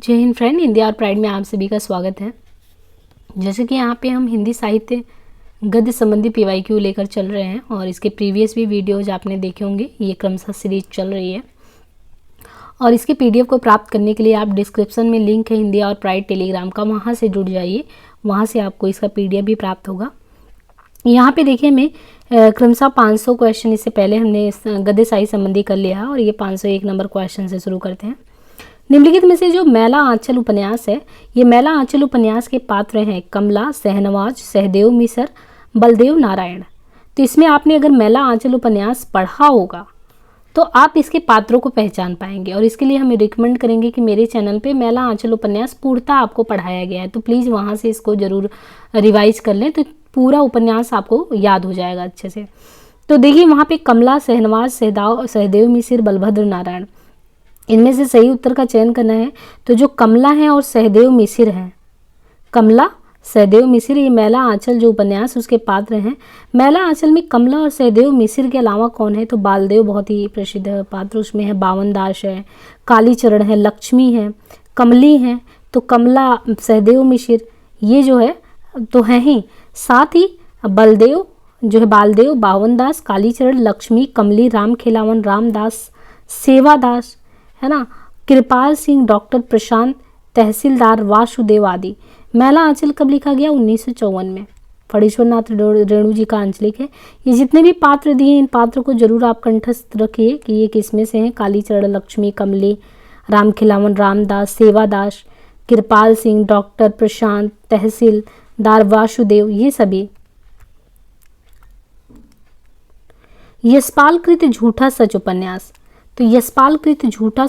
जय हिंद फ्रेंड, हिंदी और प्राइड में आप सभी का स्वागत है। जैसे कि यहाँ पे हम हिंदी साहित्य गद्य संबंधी पीवाईक्यू लेकर चल रहे हैं और इसके प्रीवियस भी वीडियोज आपने देखे होंगे। ये क्रमशः सीरीज चल रही है और इसके पीडीएफ को प्राप्त करने के लिए आप डिस्क्रिप्शन में लिंक है हिंदी और प्राइड टेलीग्राम का, वहाँ से जुड़ जाइए। वहाँ से आपको इसका पीडीएफ भी प्राप्त होगा। यहाँ पे देखिए मैं क्रमशः 500 क्वेश्चन इससे पहले हमने गद्य साहित्य संबंधी कर लिया और ये 501 नंबर क्वेश्चन से शुरू करते हैं। निम्नलिखित में से जो मैला आंचल उपन्यास है, ये मैला आंचल उपन्यास के पात्र हैं कमला, सहनवाज, सहदेव मिसर, बलदेव नारायण। तो इसमें आपने अगर मैला आंचल उपन्यास पढ़ा होगा तो आप इसके पात्रों को पहचान पाएंगे और इसके लिए हम रिकमेंड करेंगे कि मेरे चैनल पे मैला आंचल उपन्यास पूर्णतः आपको पढ़ाया गया है, तो प्लीज़ वहाँ से इसको ज़रूर रिवाइज कर लें, तो पूरा उपन्यास आपको याद हो जाएगा अच्छे से। तो देखिए वहाँ पे कमला, सहनवाज, सहदेव मिसर, बलभद्र नारायण, इनमें से सही उत्तर का चयन करना है। तो जो कमला है और सहदेव मिसर हैं, कमला, सहदेव मिसर, ये मैला आंचल जो उपन्यास उसके पात्र हैं। मैला आंचल में कमला और सहदेव मिसर के अलावा कौन है? तो बालदेव बहुत ही प्रसिद्ध पात्र उसमें है, बावन दास है, कालीचरण है, लक्ष्मी है, कमली है। तो कमला, सहदेव मिसर ये जो है तो हैं ही, साथ ही बलदेव जो है, बालदेव, बावन दास, कालीचरण, लक्ष्मी, कमली, राम खिलावन, रामदास, सेवादास है ना, कृपाल सिंह, डॉक्टर प्रशांत, तहसीलदार वासुदेव आदि। मैला आंचल कब लिखा गया? 1954 में। फणीश्वर नाथ रेणु जी का आंचलिक है। ये जितने भी पात्र दिए इन पात्रों को जरूर आप कंठस्थ रखिए कि ये किसमें से हैं। कालीचरण, लक्ष्मी, कमली, राम खिलावन, रामदास, सेवादास, कृपाल सिंह, डॉक्टर प्रशांत, तहसीलदार वासुदेव, ये सभी। यशपाल कृत झूठा सच उपन्यास। तो यशपाल कृत झूठा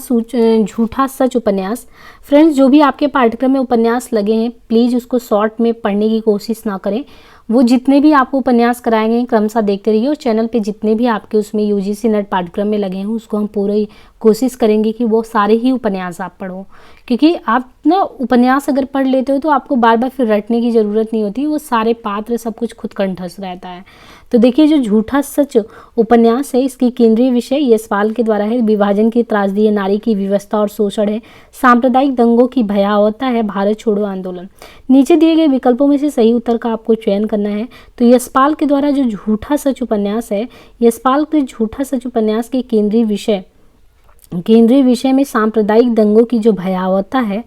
सच उपन्यास, फ्रेंड्स जो भी आपके पाठ्यक्रम में उपन्यास लगे हैं प्लीज़ उसको शॉर्ट में पढ़ने की कोशिश ना करें। वो जितने भी आपको उपन्यास कराएंगे क्रमशः देखते रहिए और चैनल पे जितने भी आपके उसमें यूजीसी नेट पाठ्यक्रम में लगे हैं उसको हम पूरी कोशिश करेंगे कि वो सारे ही उपन्यास आप पढ़ो, क्योंकि आप ना उपन्यास अगर पढ़ लेते हो तो आपको बार बार फिर रटने की ज़रूरत नहीं होती, वो सारे पात्र सब कुछ खुद कंठस्थ रहता है। तो देखिए जो झूठा सच उपन्यास है इसकी केंद्रीय विषय यशपाल के द्वारा है विभाजन की त्रासदी है, नारी की व्यवस्था और शोषण है, सांप्रदायिक दंगों की भयावहता है, भारत छोड़ो आंदोलन। नीचे दिए गए विकल्पों में से सही उत्तर का आपको चयन करना है। तो यशपाल के द्वारा जो झूठा सच उपन्यास है, यशपाल के झूठा सच उपन्यास के केंद्रीय विषय में सांप्रदायिक दंगों की जो भयावहता है,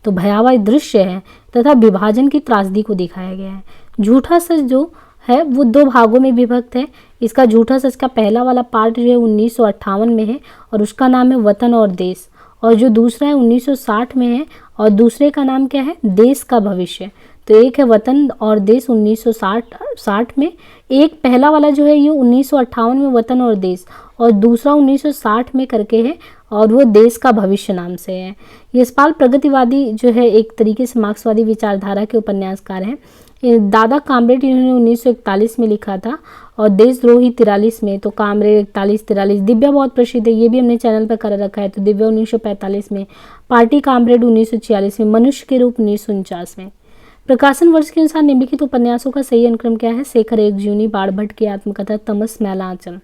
तो भयावह दृश्य है तथा विभाजन की त्रासदी को दिखाया गया है। झूठा सच जो है वो 2 भागों में विभक्त है। इसका झूठा सच का पहला वाला पार्ट जो है 1958 में है और उसका नाम है वतन और देश, और जो दूसरा है 1960 में है और दूसरे का नाम क्या है? देश का भविष्य। तो एक है वतन और देश 1960 में, एक पहला वाला जो है ये 1958 में वतन और देश और दूसरा 1960 में करके है और वो देश का भविष्य नाम से है। यशपाल प्रगतिवादी जो है एक तरीके से मार्क्सवादी विचारधारा के उपन्यासकार हैं। दादा कामरेड इन्होंने 1941 में लिखा था और देशद्रोही 43 में, तो कामरेड 41-43। दिव्या बहुत प्रसिद्ध है, ये भी हमने चैनल पर कर रखा है। तो दिव्या 1945 में, पार्टी कामरेड 1946 में, मनुष्य के रूप 1949 में। प्रकाशन वर्ष के अनुसार निम्नलिखित उपन्यासों का सही अनुक्रम क्या है? शेखर एक जीवनी, बाणभट्ट की आत्मकथा, तमस, मैला आंचल।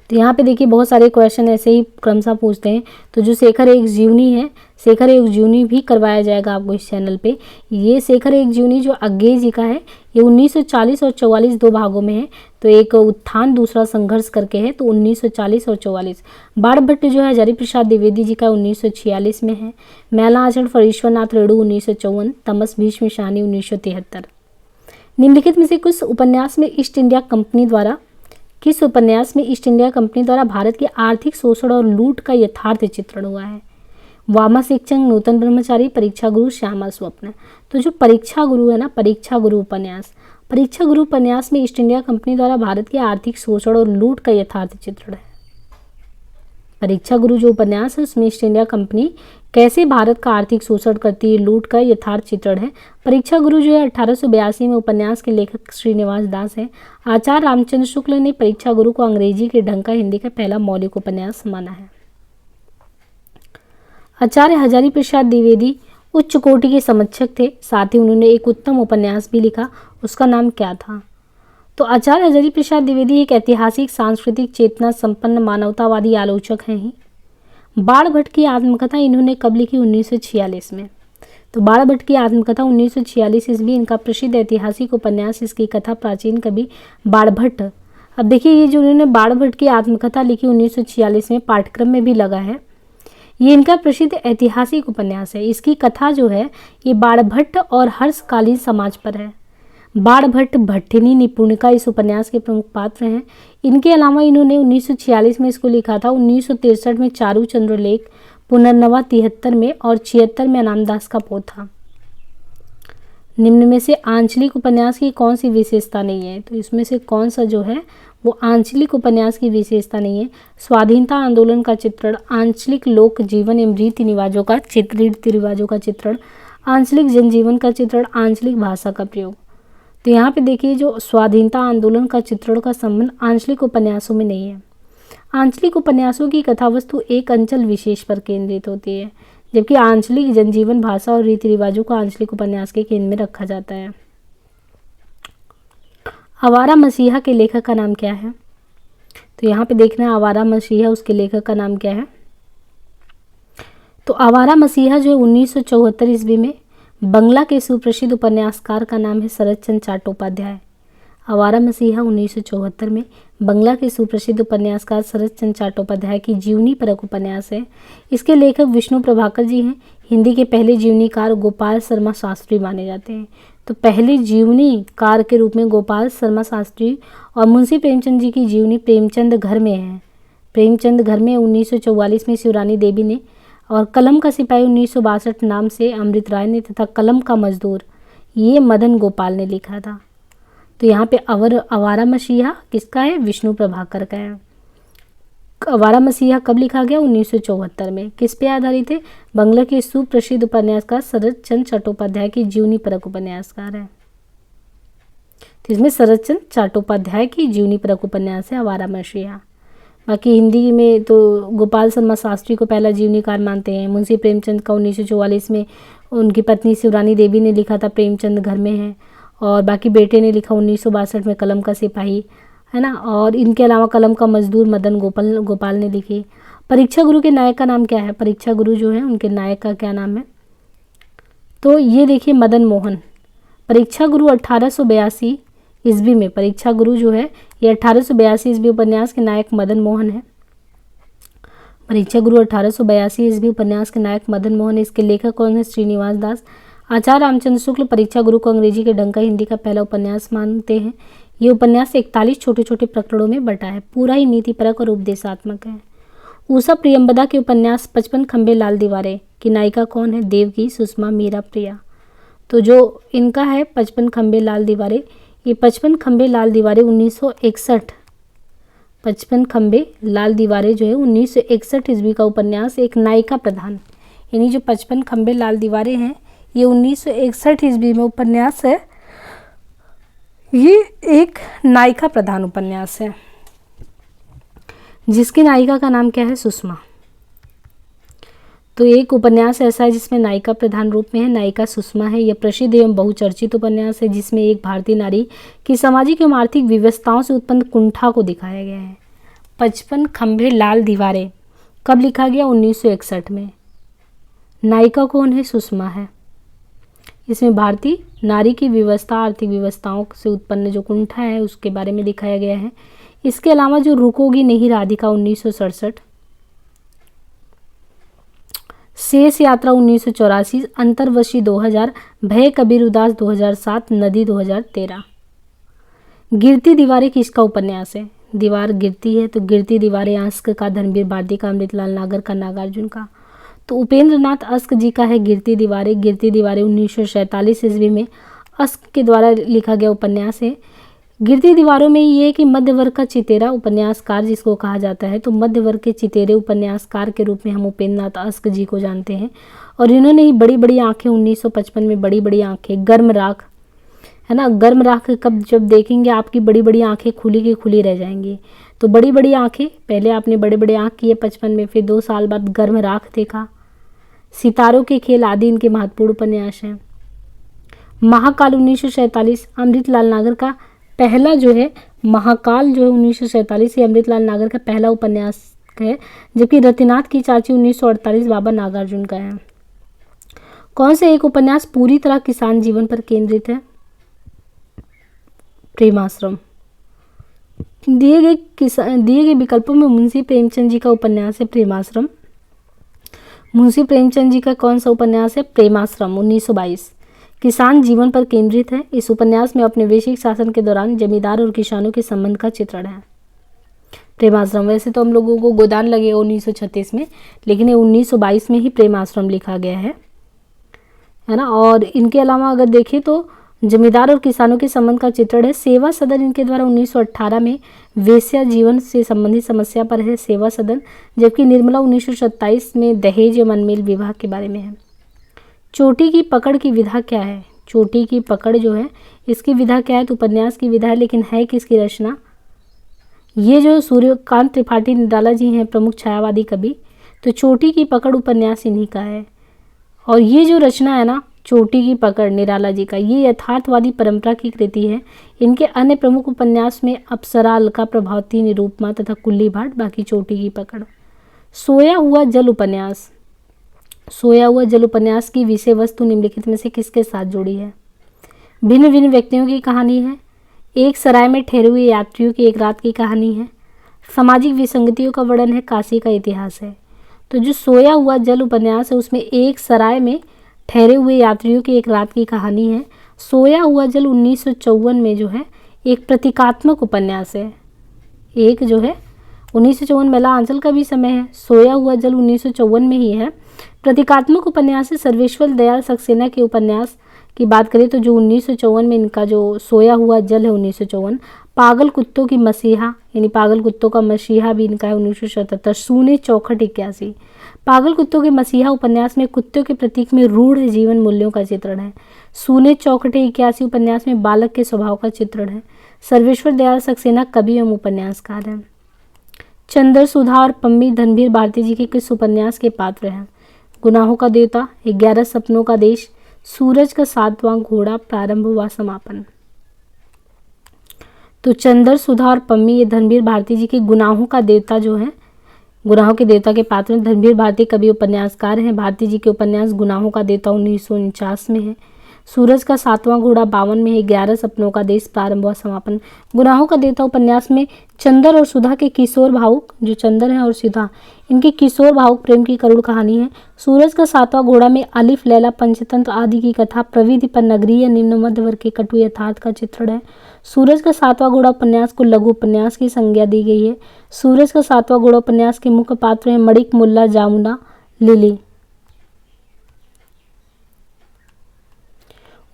तो यहाँ पे देखिए बहुत सारे क्वेश्चन ऐसे ही क्रमशः पूछते हैं। तो जो शेखर एक जीवनी है, शेखर एक जीवनी भी करवाया जाएगा आपको इस चैनल पे। ये शेखर एक जीवनी जो अज्ञे जी का है, ये 1940 और 44 2 भागों में है। तो एक उत्थान दूसरा संघर्ष करके है, तो 1940 और 44। बाणभट्ट जो है हजारी प्रसाद द्विवेदी जी का 1946 में है। मैला आंचल फणीश्वर नाथ रेणु 1954, तमस भीष्म शानी 1973। निम्नलिखित में से किस उपन्यास में ईस्ट इंडिया कंपनी द्वारा भारत के आर्थिक शोषण और लूट का यथार्थ चित्रण हुआ है? वामा शिक्षक, नूतन ब्रह्मचारी, परीक्षा गुरु, श्यामा स्वप्न। तो जो परीक्षा गुरु है ना, परीक्षा गुरु उपन्यास में ईस्ट इंडिया कंपनी द्वारा भारत के आर्थिक शोषण और लूट का यथार्थ चित्रण है। परीक्षा गुरु जो उपन्यास है उसमें ईस्ट इंडिया कंपनी कैसे भारत का आर्थिक शोषण करती है, लूट का यथार्थ चित्रण है। परीक्षा गुरु जो है 1882 में उपन्यास के लेखक श्रीनिवास दास हैं। आचार्य रामचंद्र शुक्ल ने परीक्षा गुरु को अंग्रेजी के ढंग का हिंदी का पहला मौलिक उपन्यास माना है। आचार्य हजारी प्रसाद द्विवेदी उच्च कोटि के समीक्षक थे, साथ ही उन्होंने एक उत्तम उपन्यास भी लिखा, उसका नाम क्या था? तो आचार्य हजारी प्रसाद द्विवेदी एक ऐतिहासिक सांस्कृतिक चेतना संपन्न मानवतावादी आलोचक हैं ही। बाण भट्ट की आत्मकथा इन्होंने कब लिखी? 1946 में। तो बाण भट्ट की आत्मकथा 1946 ईस्वी इनका प्रसिद्ध ऐतिहासिक उपन्यास, इसकी कथा प्राचीन कवि बाण भट्ट। अब देखिए ये जो उन्होंने बाण भट्ट की आत्मकथा लिखी 1946 में, पाठ्यक्रम में भी लगा है। ये इनका प्रसिद्ध ऐतिहासिक उपन्यास है। इसकी कथा जो है ये बाण भट्ट और हर्षकालीन समाज पर है। बाण भट्ट भट्टिनी निपुणिका इस उपन्यास के प्रमुख पात्र हैं। इनके अलावा इन्होंने 1946 में इसको लिखा था, 1963 में चारू चंद्रलेख, पुनर्नवा 73 में और 76 में अनामदास का पोथा। निम्न में से आंचलिक उपन्यास की कौन सी विशेषता नहीं है? तो इसमें से कौन सा जो है वो आंचलिक उपन्यास की विशेषता नहीं है? स्वाधीनता आंदोलन का चित्रण, आंचलिक लोक जीवन एवं रीति रिवाजों का चित्रण, आंचलिक जनजीवन का चित्रण, आंचलिक भाषा का प्रयोग। तो यहाँ पे देखिए जो स्वाधीनता आंदोलन का चित्रण का संबंध आंचलिक उपन्यासों में नहीं है। आंचलिक उपन्यासों की कथावस्तु एक अंचल विशेष पर केंद्रित होती है, जबकि आंचलिक जनजीवन, भाषा और रीति रिवाजों को आंचलिक उपन्यास के केंद्र में रखा जाता है। आवारा मसीहा के लेखक का नाम क्या है? तो यहाँ पे देखना है आवारा मसीहा, उसके लेखक का नाम क्या है? तो आवारा मसीहा जो है 1974 ईस्वी में बंगला के सुप्रसिद्ध उपन्यासकार का नाम है शरत चंद्र चट्टोपाध्याय। आवारा मसीहा 1974 में बंगला के सुप्रसिद्ध उपन्यासकार शरत चंद्र चट्टोपाध्याय की जीवनी परक उपन्यास है। इसके लेखक विष्णु प्रभाकर जी हैं। हिंदी के पहले जीवनीकार गोपाल शर्मा शास्त्री माने जाते हैं। तो पहले जीवनीकार के रूप में गोपाल शर्मा शास्त्री, और मुंशी प्रेमचंद जी की जीवनी प्रेमचंद घर में है। प्रेमचंद घर में 1944 में शिवरानी देवी ने, और कलम का सिपाही 1962 नाम से अमृत राय ने, तथा कलम का मजदूर ये मदन गोपाल ने लिखा था। तो यहाँ पे आवारा मसीहा किसका है? विष्णु प्रभाकर का है। आवारा मसीहा कब लिखा गया? 1974 में। किस पे आधारित है? बंगला के सुप्रसिद्ध उपन्यासकार शरत चंद्र चट्टोपाध्याय की जीवनी परक उपन्यासकार है। तो इसमें शरत चंद्र चट्टोपाध्याय की जीवनी परक उपन्यास है आवारा मसीहा। बाकी हिंदी में तो गोपाल शर्मा शास्त्री को पहला जीवनीकार मानते हैं। मुंशी प्रेमचंद का 1944 में उनकी पत्नी शिवरानी देवी ने लिखा था, प्रेमचंद घर में है। और बाकी बेटे ने लिखा 1962 में कलम का सिपाही, है ना। और इनके अलावा कलम का मजदूर मदन गोपाल ने लिखी। परीक्षा गुरु के नायक का नाम क्या है? परीक्षा गुरु जो है उनके नायक का क्या नाम है? तो ये देखिए मदन मोहन। परीक्षा गुरु 1882 ईस्वी में, परीक्षा गुरु जो है ये 1882 ईस्वी उपन्यास के नायक मदन मोहन है। परीक्षा गुरु 1882 ईस्वी उपन्यास के नायक मदन मोहन। इसके लेखक कौन है? श्रीनिवास दास। आचार्य रामचंद्र शुक्ल परीक्षा गुरु को अंग्रेजी के डंका हिंदी का पहला उपन्यास मानते हैं। ये उपन्यास 41 छोटे छोटे प्रकरणों में बटा है। पूरा ही नीतिपरक और उपदेशात्मक है। उषा प्रियंवदा के उपन्यास 55 खंबे लाल दीवारें की नायिका कौन है? देवकी, सुषमा, मीरा, प्रिया। तो जो इनका है 55 खंबे लाल दीवारें, ये 55 खंबे लाल दीवारें 1961, 55 खंबे लाल दीवारें जो है 1961 ईस्वी का उपन्यास, एक नायिका प्रधान। यानी जो 55 खंबे लाल दीवारें हैं ये 1961 ईस्वी में उपन्यास है। ये एक नायिका प्रधान उपन्यास है, जिसकी नायिका का नाम क्या है? सुषमा। तो एक उपन्यास ऐसा है जिसमें नायिका प्रधान रूप में है, नायिका सुषमा है। यह प्रसिद्ध एवं बहुचर्चित उपन्यास है, जिसमें एक भारतीय नारी की सामाजिक एवं आर्थिक व्यवस्थाओं से उत्पन्न कुंठा को दिखाया गया है। 55 खंबे लाल दीवारें कब लिखा गया? 1961 में। नायिका कौन है? सुषमा है। इसमें भारतीय नारी की व्यवस्था, आर्थिक व्यवस्थाओं से उत्पन्न जो कुंठा है उसके बारे में दिखाया गया है। इसके अलावा जो रुकोगी नहीं राधिका 1967, शेष यात्रा 1984, अंतर्वशी 2000, भय कबीर उदास 2007, नदी 2013। गिरती दीवारें किसका उपन्यास है? दीवार गिरती है, तो गिरती दीवारें अस्क का, धर्मवीर बार्दी का, अमृतलाल नागर का, नागार्जुन का। तो उपेंद्र नाथ अस्क जी का है गिरती दीवारें। गिरती दीवारें 1947 ईस्वी में अस्क के द्वारा लिखा गया उपन्यास है। गिरती दीवारों में ये है कि मध्य वर्ग का चितेरा उपन्यासकार जिसको कहा जाता है, तो मध्य वर्ग के चितेरे उपन्यासकार के रूप में हम उपेंद्र नाथ अस्क जी को जानते हैं। और इन्होंने ही बड़ी बड़ी आंखें 1955 में, बड़ी बड़ी आंखें, गर्म राख, है ना। गर्म राख कब जब देखेंगे आपकी बड़ी बड़ी आंखें खुली की खुली रह जाएंगी। तो बड़ी बड़ी आंखें, पहले आपने बड़े बड़े आंख किए 55 में, फिर 2 साल बाद गर्म राख देखा। सितारों के खेल आदि इनके महत्वपूर्ण उपन्यास हैं। महाकाल 1947, अमृतलाल नागर का पहला जो है महाकाल जो है 1947 ये अमृतलाल नागर का पहला उपन्यास है, जबकि रतिनाथ की चाची 1948 बाबा नागार्जुन का है। कौन से एक उपन्यास पूरी तरह किसान जीवन पर केंद्रित है? प्रेमाश्रम। दिए गए विकल्पों में मुंशी प्रेमचंद जी का उपन्यास है प्रेमाश्रम। मुंशी प्रेमचंद जी का कौन सा उपन्यास है? प्रेमाश्रम 1922। किसान जीवन पर केंद्रित है। इस उपन्यास में औपनिवेशिक शासन के दौरान जमींदार और किसानों के संबंध का चित्रण है प्रेमाश्रम। वैसे तो हम लोगों को गोदान लगेगा 1936 में, लेकिन ये 1922 में ही प्रेमाश्रम लिखा गया है ना। और इनके अलावा अगर देखें तो जमींदार और किसानों के संबंध का चित्रण है सेवा सदन। इनके द्वारा 1918 में वेश्या जीवन से संबंधित समस्या पर है सेवा सदन, जबकि निर्मला 1927 में दहेज या मनमेल विवाह के बारे में है। चोटी की पकड़ की विधा क्या है? चोटी की पकड़ जो है इसकी विधा क्या है? तो उपन्यास की विधा है, लेकिन है किसकी रचना? ये जो सूर्यकांत त्रिपाठी निराला जी हैं प्रमुख छायावादी कवि, तो चोटी की पकड़ उपन्यास इन्हीं का है। और ये जो रचना है ना चोटी की पकड़ निराला जी का, ये यथार्थवादी परंपरा की कृति है। इनके अन्य प्रमुख उपन्यास में अप्सरा, अलका प्रभावती, निरूपमा तथा कुल्ली भाट, बाकी चोटी की पकड़। सोया हुआ जल उपन्यास। सोया हुआ जल उपन्यास की विषय वस्तु निम्नलिखित में से किसके साथ जुड़ी है? भिन्न भिन्न व्यक्तियों की कहानी है। एक सराय में ठहरे हुए यात्रियों की एक रात की कहानी है। सामाजिक विसंगतियों का वर्णन है। काशी का इतिहास है। तो जो सोया हुआ जल उपन्यास है उसमें एक सराय में ठहरे हुए यात्रियों की एक रात की कहानी है। सोया हुआ जल 1954 में जो है एक प्रतीकात्मक उपन्यास है। एक जो है 1954 मेला आंचल का भी समय है। सोया हुआ जल 1954 में ही है। प्रतीकात्मक उपन्यास है। सर्वेश्वर दयाल सक्सेना के उपन्यास की बात करें तो जो 1954 में इनका जो सोया हुआ जल है 1954। पागल कुत्तों की मसीहा यानी पागल कुत्तों का मसीहा भी इनका है 1977। सूने चौखट 81। पागल कुत्तों के मसीहा उपन्यास में कुत्तों के प्रतीक में रूढ़ जीवन मूल्यों का चित्रण है। सूने चौखट 81 उपन्यास में बालक के स्वभाव का चित्रण है। सर्वेश्वर दयाल सक्सेना कवि एवं उपन्यासकार हैं। चंद्र सुधा और पम्मी धनबीर भारती जी के किस उपन्यास के पात्र हैं? गुनाहों का देवता, 11 सपनों का देश, सूरज का 7वां घोड़ा, प्रारंभ व समापन। तो चंद्र सुधा और पम्मी ये धनबीर भारती जी के गुनाहों का देवता जो है, गुनाहों के देवता के पात्र हैं। धनबीर भारती कवि उपन्यासकार हैं। भारती जी के उपन्यास गुनाहों का देवता 1949 में है। सूरज का 7वां घोड़ा 52 में है। 11 सपनों का देश, प्रारंभ व समापन। गुनाहों का देवता उपन्यास में चंद्र और सुधा के किशोर भावुक, जो चंद्र है और सुधा, इनके किशोर भावुक प्रेम की करुण कहानी है। सूरज का 7वां घोड़ा में अलिफ, लैला, पंचतंत्र आदि की कथा, प्रविधि पर नगरीय निम्न मध्य वर्ग के कटु यथार्थ का चित्रण है। सूरज का 7वां घोड़ा उपन्यास को लघु उपन्यास की संज्ञा दी गई है। सूरज का 7वां घोड़ा उपन्यास के मुख्य पात्र हैं मणिक, मुल्ला, जामुना, लिली।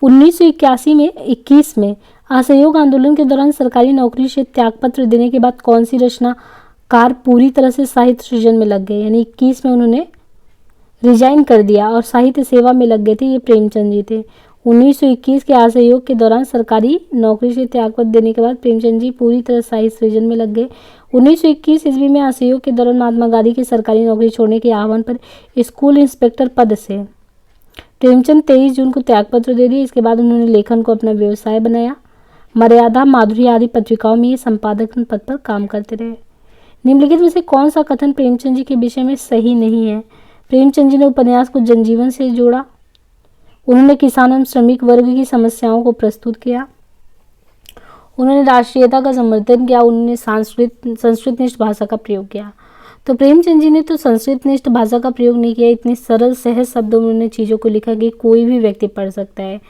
1921 में असहयोग आंदोलन के दौरान सरकारी नौकरी से त्यागपत्र देने के बाद कौन सी रचनाकार पूरी तरह से साहित्य सृजन में लग गए? यानी 21 में उन्होंने रिजाइन कर दिया और साहित्य सेवा में लग गए थे। ये प्रेमचंद जी थे। 1921 के असहयोग के दौरान सरकारी नौकरी से त्यागपत्र देने के बाद प्रेमचंद जी पूरी तरह साहित्य सृजन में लग गए। 1921 ईस्वी में असहयोग के दौरान महात्मा गांधी की सरकारी नौकरी छोड़ने के आह्वान पर स्कूल इंस्पेक्टर पद से प्रेमचंद 23 जून को त्यागपत्र दे दिए। इसके बाद उन्होंने लेखन को अपना व्यवसाय बनाया। मर्यादा, माधुरी आदि पत्रिकाओं में ये संपादक पद पर काम करते रहे। निम्नलिखित में से कौन सा कथन प्रेमचंद जी के विषय में सही नहीं है? प्रेमचंद जी ने उपन्यास को जनजीवन से जोड़ा। उन्होंने किसान एवं श्रमिक वर्ग की समस्याओं को प्रस्तुत किया। उन्होंने राष्ट्रीयता का समर्थन किया। उन्होंने संस्कृतनिष्ठ भाषा का प्रयोग किया। तो प्रेमचंद जी ने तो संस्कृतनिष्ठ भाषा का प्रयोग नहीं किया। इतने सरल सहज शब्दों में उन्होंने चीज़ों को लिखा कि कोई भी व्यक्ति पढ़ सकता है,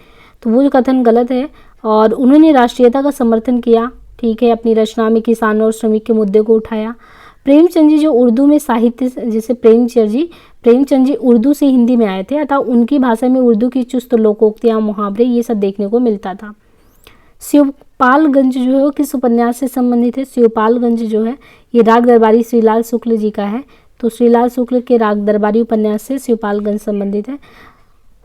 तो वो कथन गलत है। और उन्होंने राष्ट्रीयता का समर्थन किया, ठीक है, अपनी रचना में किसानों और श्रमिक के मुद्दे को उठाया। प्रेमचंद जी जो उर्दू में साहित्य, जैसे प्रेमचंद जी उर्दू से हिंदी में आए थे, अतः उनकी भाषा में उर्दू की चुस्त लोकोक्तियाँ, मुहावरे, ये सब देखने को मिलता था। शिवपालगंज जो है वो किस उपन्यास से संबंधित है? शिवपालगंज जो है ये राग दरबारी श्रीलाल शुक्ल जी का है। तो श्रीलाल शुक्ल के राग दरबारी उपन्यास से शिवपालगंज संबंधित है।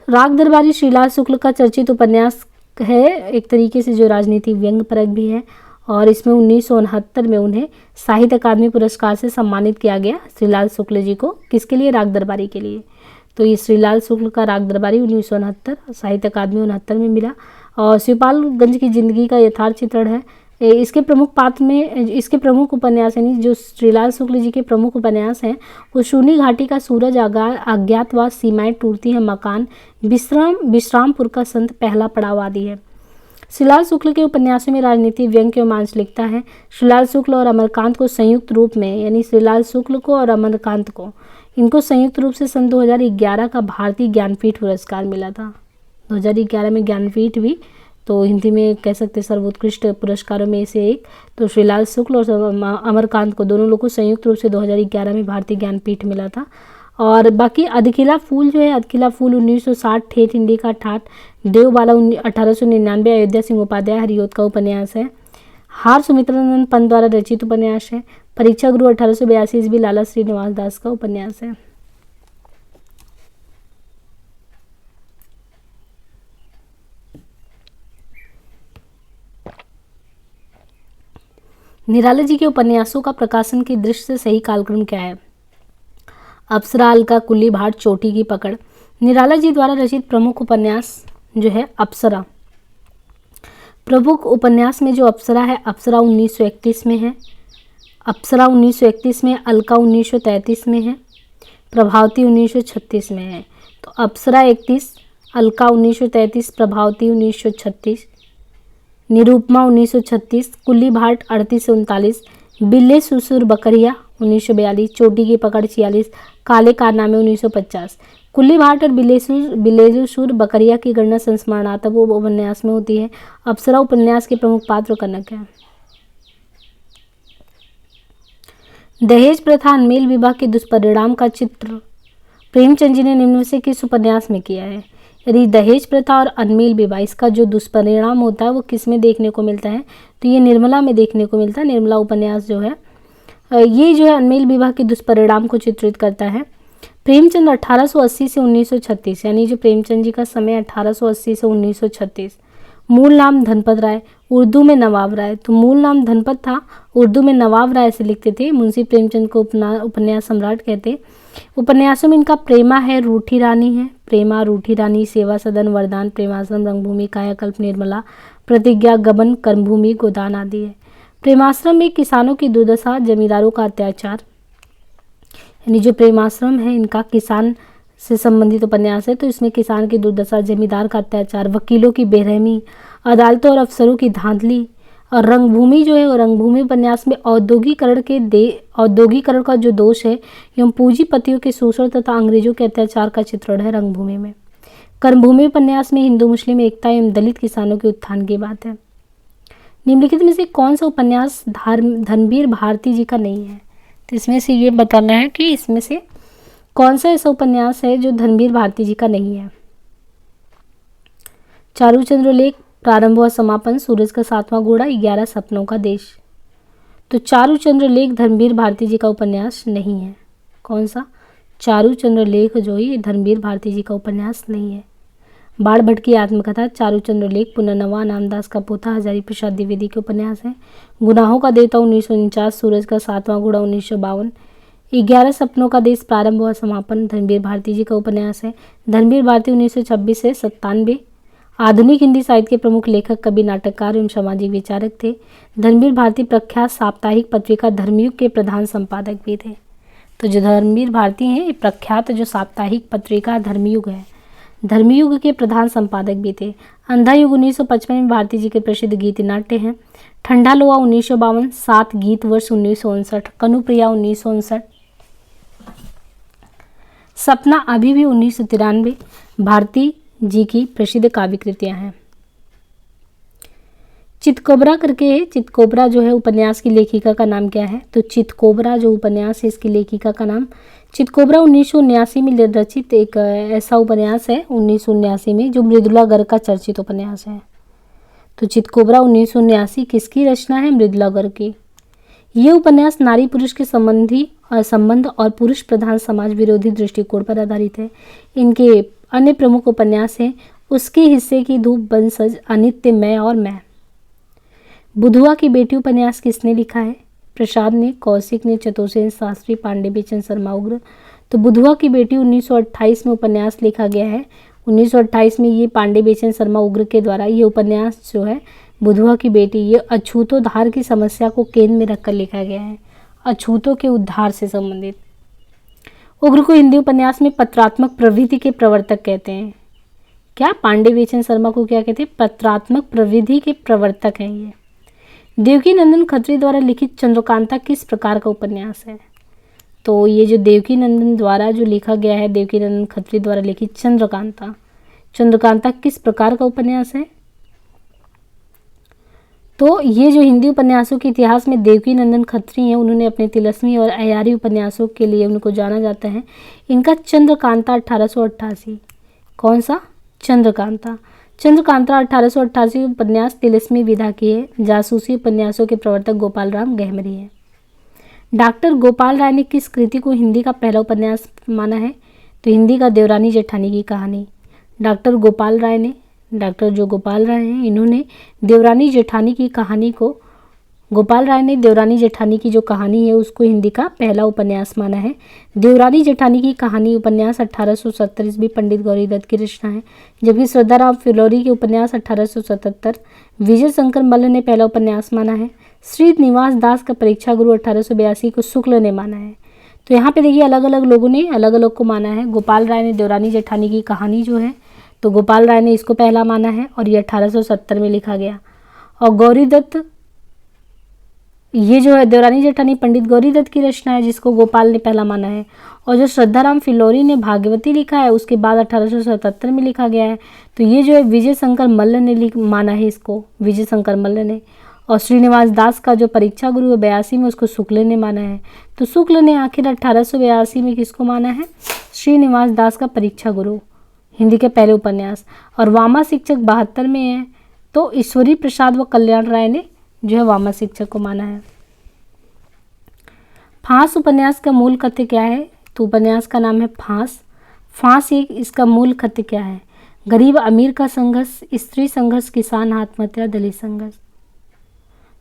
राग दरबारी श्रीलाल शुक्ल का चर्चित उपन्यास है, एक तरीके से जो राजनीति व्यंग परक भी है। और इसमें 1969 में उन्हें साहित्य अकादमी पुरस्कार से सम्मानित किया गया, श्रीलाल शुक्ल जी को। किसके लिए? राग दरबारी के लिए। तो ये श्रीलाल शुक्ल का राग दरबारी 1969, साहित्य अकादमी 69 में मिला। और शिवपालगंज की जिंदगी का यथार्थ चित्रण है। इसके प्रमुख पात्र में इसके प्रमुख उपन्यास यानी जो श्रीलाल शुक्ल जी के प्रमुख उपन्यास हैं वो शूनी घाटी का सूरज, अज्ञातवास, सीमाएं टूटती हैं, मकान, विश्रामपुर का संत, पहला पड़ाव आदि है। श्रीलाल शुक्ल के उपन्यासों में राजनीति, व्यंग्य के रोमांच लिखता है। श्रीलाल शुक्ल और अमरकांत को संयुक्त रूप में यानी श्रीलाल शुक्ल को और अमरकांत को इनको संयुक्त रूप से सन 2011 का भारतीय ज्ञानपीठ पुरस्कार मिला था। 2011 में ज्ञानपीठ भी तो हिंदी में कह सकते सर्वोत्कृष्ट पुरस्कारों में से एक, तो श्रीलाल शुक्ल और अमरकांत को दोनों लोगों को संयुक्त रूप से 2011 में भारतीय ज्ञानपीठ मिला था। और बाकी अधकिला फूल जो है, अधकिला फूल 1960, ठेठ इंडी का ठाठ, देवबाला 1899, अयोध्या सिंह उपाध्याय हरिओत का उपन्यास है। हार सुमित्रानंद पंत द्वारा रचित उपन्यास है। परीक्षा गुरु 1882 ईस्वी लाला श्रीनिवास दास का उपन्यास है। निराला जी के उपन्यासों का प्रकाशन की दृष्टि से सही कालक्रम क्या है? अप्सरा, अलका, कुल्ली भाट, चोटी की पकड़। निराला जी द्वारा रचित प्रमुख उपन्यास जो है अप्सरा। प्रमुख उपन्यास में जो अप्सरा है, अप्सरा 1931 में है, अप्सरा 1931 में, अलका 1933 में है, प्रभावती 1936 में है। तो अप्सरा 31, अलका 1933, प्रभावती 1936, निरूपमा 1936, कुल्ली भाट 38 से 39, बिल्ले सुसुर बकरिया 1942, चोटी की पकड़ 46, काले कारनामे 1950। कुल्ली भाट और बिल्लेसुर बकरिया की गणना संस्मरणात्मक उपन्यास में होती है। अप्सरा उपन्यास के प्रमुख पात्र कनक है। दहेज प्रथा, अनमेल विवाह के दुष्परिणाम का चित्र प्रेमचंद जी ने निम्न में से किस उपन्यास में किया है? यदि दहेज प्रथा और अनमेल विवाह इसका जो दुष्परिणाम होता है वो किस में देखने को मिलता है? तो ये निर्मला में देखने को मिलता है। निर्मला उपन्यास जो है ये जो है अनमेल विवाह के दुष्परिणाम को चित्रित करता है। प्रेमचंद 1880 से 1936 यानी जो प्रेमचंद जी का समय 1880 से 1936। मूल नाम धनपत राय, उर्दू में नवाब राय। तो मूल नाम धनपत था, उर्दू में नवाब राय से लिखते थे। मुंशी प्रेमचंद को उपन्यास सम्राट कहते। उपन्यासों में इनका प्रेमा है, रूठी रानी है, प्रेमा, रूठी रानी, सेवा सदन, वरदान, प्रेमाश्रम, रंगभूमि, कायाकल्प, निर्मला, प्रतिज्ञा, गबन, कर्मभूमि, गोदान आदि है। प्रेमाश्रम में किसानों की दुर्दशा, जमींदारों का अत्याचार, यानी जो प्रेमाश्रम है इनका किसान से संबंधित उपन्यास है। तो इसमें किसान की दुर्दशा, जमींदार का अत्याचार, वकीलों की बेरहमी, अदालतों और अफसरों की धांधली। और रंगभूमि जो है वो रंगभूमि उपन्यास में औद्योगिकरण का जो दोष है एवं पूंजीपतियों के शोषण तथा अंग्रेजों के अत्याचार का चित्रण है रंगभूमि में। कर्मभूमि उपन्यास में हिंदू मुस्लिम एकता एवं दलित किसानों के उत्थान की बात है। निम्नलिखित में से कौन सा उपन्यास धनबीर भारती जी का नहीं है? तो इसमें से ये बताना है कि इसमें से कौन सा ऐसा उपन्यास है जो धनबीर भारती जी का नहीं है। चारूचंद्र लेख, प्रारंभ व समापन, सूरज का सातवां घोड़ा, 11 सपनों का देश। तो चारूचंद्र लेख धनबीर भारती जी का उपन्यास नहीं है। कौन सा? चारूचंद्र लेख जो है ये धनबीर भारती जी का उपन्यास नहीं है। बाढ़ भट्ट की आत्मकथा, चारूचंद्र लेख, पुनर्नवा, नामदास का पोता, हजारी प्रसाद द्विवेदी के उपन्यास है। गुनाहों का देवता 1949, सूरज का सातवां घोड़ा 1952, 11 सपनों का देश, प्रारंभ व समापन धनबीर भारती जी का उपन्यास है। धनबीर भारती 1926 से 97 आधुनिक हिंदी साहित्य के प्रमुख लेखक, कवि, नाटककार एवं सामाजिक विचारक थे। धनबीर भारती प्रख्यात साप्ताहिक पत्रिका धर्मयुग के प्रधान संपादक भी थे। तो जो धर्मवीर भारती हैं ये प्रख्यात जो साप्ताहिक पत्रिका धर्मयुग है, धर्मयुग के प्रधान संपादक भी थे। अंधा युग 1955 में भारती जी के प्रसिद्ध गीत नाट्य हैं। ठंडा लोहा 1952, 7 गीत वर्ष 1959, कनुप्रिया 1959, सपना अभी भी 1993 भारती जी की प्रसिद्ध काव्य कृतियां हैं। चितकोबरा करके है, चितकोबरा जो है उपन्यास की लेखिका का नाम क्या है? तो चितकोबरा जो उपन्यास है इसकी लेखिका का नाम चितकोबरा 1979 में रचित एक ऐसा उपन्यास है 1979 में जो मृदुला गर्ग का चर्चित उपन्यास है। तो चितकोबरा 1979 किसकी रचना है? मृदुला गर्ग की। ये उपन्यास नारी पुरुष के संबंध और पुरुष प्रधान समाज विरोधी दृष्टिकोण पर आधारित है। इनके अन्य प्रमुख उपन्यास हैं उसके हिस्से की धूप, बंसज, अनित्य, मैं और मैं। बुधुआ की बेटी उपन्यास किसने लिखा है? प्रसाद ने, कौशिक ने, चतुर्सेन शास्त्री, पांडे बेचन शर्मा उग्र। तो बुधुआ की बेटी 1928 में उपन्यास लिखा गया है। 1928 में ये पांडे बेचन शर्मा उग्र के द्वारा ये उपन्यास जो है बुधवा की बेटी, ये अछूतोद्धार की समस्या को केंद्र में रखकर लिखा गया है, अछूतों के उद्धार से संबंधित। उग्र को हिंदी उपन्यास में पत्रात्मक प्रवृत्ति के प्रवर्तक कहते हैं। क्या? पांडे बेचन शर्मा को क्या कहते हैं? पत्रात्मक प्रवृत्ति के प्रवर्तक हैं ये। देवकी नंदन खत्री द्वारा लिखित चंद्रकांता किस प्रकार का उपन्यास है? तो ये जो देवकी नंदन द्वारा जो लिखा गया है, देवकी नंदन खत्री द्वारा लिखित चंद्रकांता, चंद्रकांता किस प्रकार का उपन्यास है? तो ये जो हिंदी उपन्यासों के इतिहास में देवकी नंदन खत्री हैं, उन्होंने अपने तिलस्मी और अयारी उपन्यासों के लिए उनको जाना जाता है। इनका चंद्रकांता 1888, कौन सा? चंद्रकांता। चंद्रकांता 1888 उपन्यास तिलस्मी विधा की है। जासूसी उपन्यासों के प्रवर्तक गोपाल राम गहमरी हैं। डॉक्टर गोपाल राय ने किस कृति को हिंदी का पहला उपन्यास माना है? तो हिंदी का देवरानी जेठानी की कहानी। डॉक्टर गोपाल राय ने, डॉक्टर जो गोपाल राय हैं, इन्होंने देवरानी जेठानी की कहानी को, गोपाल राय ने देवरानी जेठानी की जो कहानी है उसको हिंदी का पहला उपन्यास माना है। देवरानी जेठानी की कहानी उपन्यास 1870 ईस्वी पंडित गौरी दत्त की रचना है, जबकि श्रद्धाराम फिल्लोरी के उपन्यास 1877 विजय शंकर मल्ल ने पहला उपन्यास माना है। श्रीनिवास दास का परीक्षा गुरु 1882 को शुक्ल ने माना है। तो यहाँ पे देखिए अलग अलग लोगों ने अलग अलग को माना है। गोपाल राय ने देवरानी जेठानी की कहानी जो है, तो गोपाल राय ने इसको पहला माना है और ये 1870 में लिखा गया। और गौरी दत्त, ये जो है देवरानी जेठानी पंडित गौरी दत्त की रचना है, जिसको गोपाल ने पहला माना है। और जो श्रद्धाराम फिल्लोरी ने भागवती लिखा है, उसके बाद 1877 में लिखा गया है। तो ये जो है विजय शंकर मल्ल ने माना है इसको, विजय शंकर मल्ल ने। और श्रीनिवास दास का जो परीक्षा गुरु है 82 में, उसको शुक्ल ने माना है। तो शुक्ल ने आखिर 1882 में किसको माना है? श्रीनिवास दास का परीक्षा गुरु, हिंदी के पहले उपन्यास। और वामा शिक्षक 72 में है, तो ईश्वरी प्रसाद व कल्याण राय ने जो है वामा शिक्षक को माना है। फांस उपन्यास का मूल कथ्य क्या है? तो उपन्यास का नाम है फांस। फांस एक इसका मूल कथ्य क्या है? गरीब अमीर का संघर्ष, स्त्री संघर्ष, किसान आत्महत्या, दलित संघर्ष।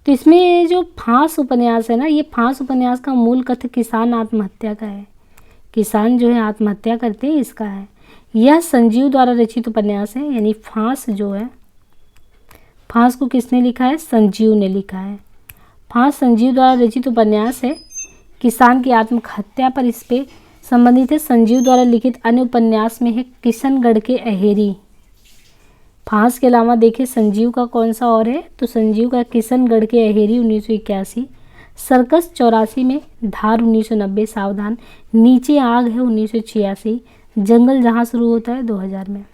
तो इसमें जो फांस उपन्यास है ना, ये फांस उपन्यास का मूल कथ्य किसान आत्महत्या का है। किसान जो है आत्महत्या करते हैं, इसका है। यह संजीव द्वारा रचित उपन्यास है, यानी फांस जो है, फांस को किसने लिखा है? संजीव ने लिखा है। फांस संजीव द्वारा रचित उपन्यास है, किसान की आत्महत्या पर इस पे संबंधित है। संजीव द्वारा लिखित अन्य उपन्यास में है किशनगढ़ के अहेरी। फांस के अलावा देखिए संजीव का कौन सा और है? तो संजीव का किशनगढ़ के अहेरी 1981, सर्कस 84 में, धार 1990, सावधान, नीचे आग है 1986, जंगल जहाँ शुरू होता है 2000 में।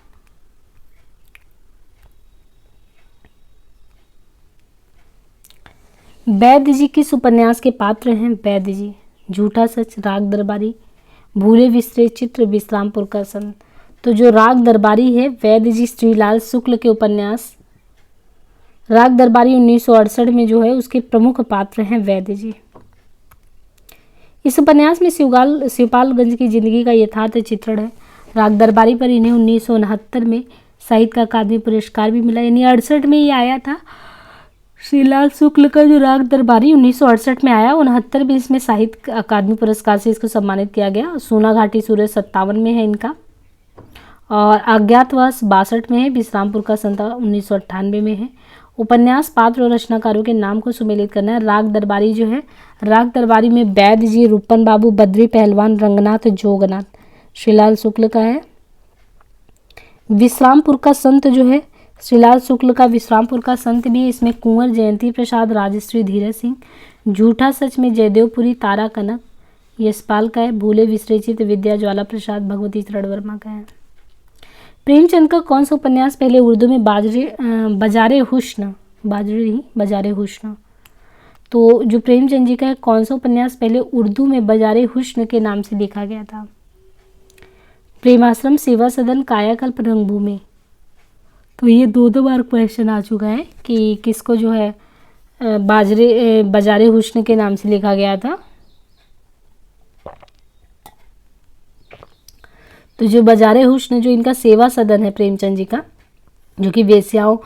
वैद्य जी किस उपन्यास के पात्र हैं? वैद्य जी झूठा सच, राग दरबारी, भूले बिसरे चित्र, विश्रामपुर का संत। तो जो राग दरबारी है, वैद्य जी श्रीलाल शुक्ल के उपन्यास राग दरबारी 1968 में जो है उसके प्रमुख पात्र हैं वैद्य जी। इस उपन्यास में शिवपालगंज की जिंदगी का यथार्थ चित्रण है। राग दरबारी पर इन्हें 1969 में साहित्य का अकादमी पुरस्कार भी मिला, यानी 68 में ये आया था। श्रीलाल शुक्ल का जो राग दरबारी 1968 में आया, 69 में इसमें साहित्य अकादमी पुरस्कार से इसको सम्मानित किया गया। सोना घाटी सूरज 57 में है इनका, और अज्ञातवास 62 में है, विश्रामपुर का संत 1998 में है। उपन्यास पात्र और रचनाकारों के नाम को सुमेलित करना है। राग दरबारी जो है, राग दरबारी में वैद्य जी, रूपन बाबू, बद्री पहलवान, रंगनाथ, जोगनाथ श्रीलाल शुक्ल का है। विश्रामपुर का संत जो है श्रीलाल शुक्ल का विश्रामपुर का संत भी है। इसमें कुंवर जयंती प्रसाद, राजश्री धीरज सिंह। झूठा सच में जयदेवपुरी, तारा कनक यशपाल का है। भूले विश्रेचित विद्या ज्वाला प्रसाद, भगवती चरण वर्मा का है। प्रेमचंद का कौन सा उपन्यास पहले उर्दू में बजारे हुस्न। तो जो प्रेमचंद जी का है, कौन सा उपन्यास पहले उर्दू में बजारे हुस्न के नाम से लिखा गया था? प्रेमाश्रम, सेवा सदन, कायाकल्प, रंगभूमि। तो ये दो बार क्वेश्चन आ चुका है कि किसको जो है बजारे हुस्न के नाम से लिखा गया था। तो जो बजारे हुस्न जो इनका सेवा सदन है प्रेमचंद जी का, जो कि वेश्याओं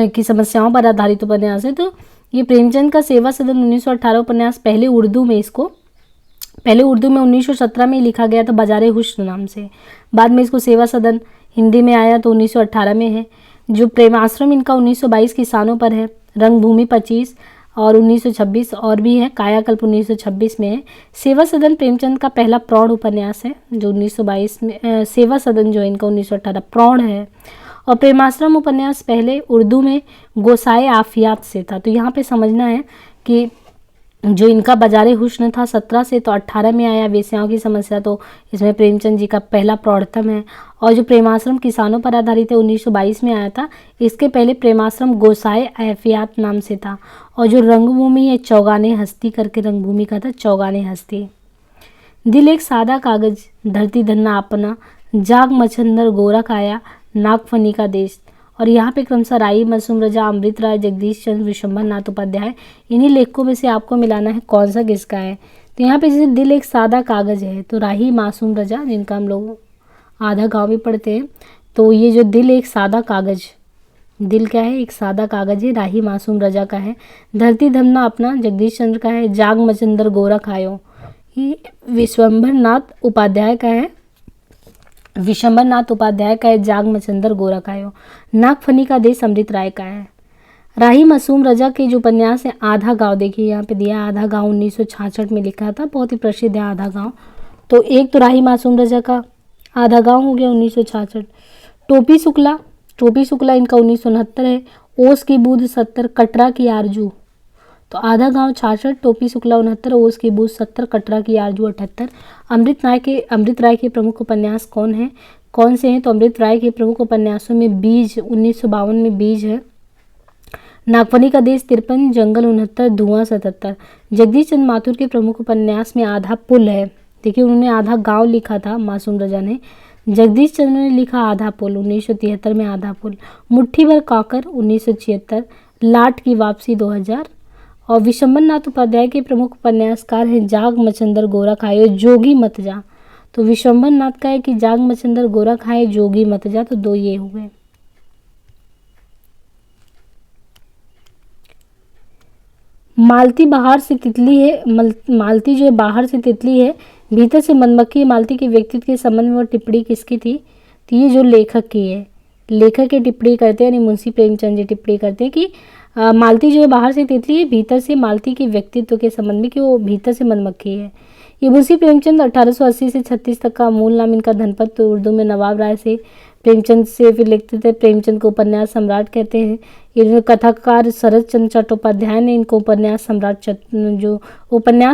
की समस्याओं पर आधारित उपन्यास है। तो ये प्रेमचंद का सेवा सदन 1918 उपन्यास पहले उर्दू में 1917 में लिखा गया था बजारे हुस्न नाम से। बाद में इसको सेवा सदन हिंदी में आया तो 1918 में है। जो प्रेमाश्रम इनका 1922 किसानों पर है, रंगभूमि 25 और 1926 और भी है, कायाकल्प 1926 में है। सेवा सदन प्रेमचंद का पहला प्रौढ़ उपन्यास है जो 1922 में, सेवा सदन जो इनका 1918 प्रौढ़ है। और प्रेमाश्रम उपन्यास पहले उर्दू में गोसाए आफियात से था। तो यहाँ पे समझना है कि जो इनका बाजारे हुस्न था 17 से, तो 18 में आया वेश्याओं की समस्या, तो इसमें प्रेमचंद जी का पहला प्रौढ़तम है। और जो प्रेमाश्रम किसानों पर आधारित है 1922 में आया था। इसके पहले प्रेमाश्रम गोसाए आफियात नाम से था। और जो रंगभूमि है चौगाने हस्ती करके रंगभूमि का था, चौगाने हस्ती। दिल एक सादा कागज, धरती धन्ना अपना, जाग मच्छंदर गोरा काया, नागफनी का देश। और यहाँ पे क्रमशः राही मासूम रजा, अमृत राय, जगदीश चंद्र, विशंबर नाथ उपाध्याय, इन्हीं लेखकों में से आपको मिलाना है कौन सा किसका है। तो यहाँ पे जैसे दिल एक सादा कागज है तो राही मासूम रजा, जिनका हम लोग आधा गाँव भी पढ़ते हैं, तो ये जो दिल एक सादा कागज, दिल क्या है, एक सादा कागज है, राही मासूम रजा का है। धरती धमना अपना जगदीश चंद्र का है। जाग मचंदर गोरा खायो, ये विशंबर नाथ उपाध्याय का है, विशंबर नाथ उपाध्याय का है। जाग मचंदर गोरा खायो। नागफनी का देश अमृत राय का है। राही मासूम रजा के जो उपन्यास है आधा गांव, देखिए यहाँ पे दिया आधा गांव 1966 में लिखा था, बहुत ही प्रसिद्ध है आधा गांव। तो एक तो राही मासूम रजा का आधा गांव हो गया 1966। टोपी शुक्ला, टोपी शुक्ला इनका 1969 है। ओस की बूंद 70, कटरा की आरजू, तो आधा गांव 66, टोपी शुक्ला 69, ओस की बूंद 70, कटरा की आरजू 78। अमृत राय के प्रमुख उपन्यास कौन से हैं, तो अमृत राय के प्रमुख उपन्यासों में बीज 1952 में बीज है। नागफनी का देश 53, जंगल 69, धुआं 77। जगदीश चंद्र माथुर के प्रमुख उपन्यास में आधा पुल है। देखिए उन्होंने आधा गांव लिखा था मासूम रजा ने, जगदीश चंद्र ने लिखा आधा पुल 1973 में आधा पुल। मुट्ठी भर काकर 1976, लाट की वापसी 2000। और विशंबर नाथ उपाध्याय के प्रमुख उपन्यासकार हैं जाग मचंदर गोरा खाए, जोगी मत जा। तो विशंबर नाथ का है कि जाग मचंदर गोरा खाए, जोगी मत जा, तो दो ये हो गए। मालती बाहर से तितली है, मालती जो है बाहर से तितली है, भीतर से मधुमक्खी। मालती के व्यक्तित्व के संबंध में वो टिप्पणी किसकी थी, तो ये जो लेखक की है, लेखक की टिप्पणी करते हैं, यानी मुंशी प्रेमचंद जी टिप्पणी करते हैं कि मालती जो है बाहर से तितली है, भीतर से मालती के व्यक्तित्व के संबंध में कि वो भीतर से मधुमक्खी है। ये मुंशी प्रेमचंद 1880 से 36 तक का मूल नाम इनका धनपत, तो उर्दू में नवाब राय से प्रेमचंद से फिर लिखते थे। प्रेमचंद को उपन्यास सम्राट कहते हैं। इन्हें कथाकार शरद चंद्र चट्टोपाध्याय ने इनको उपन्यास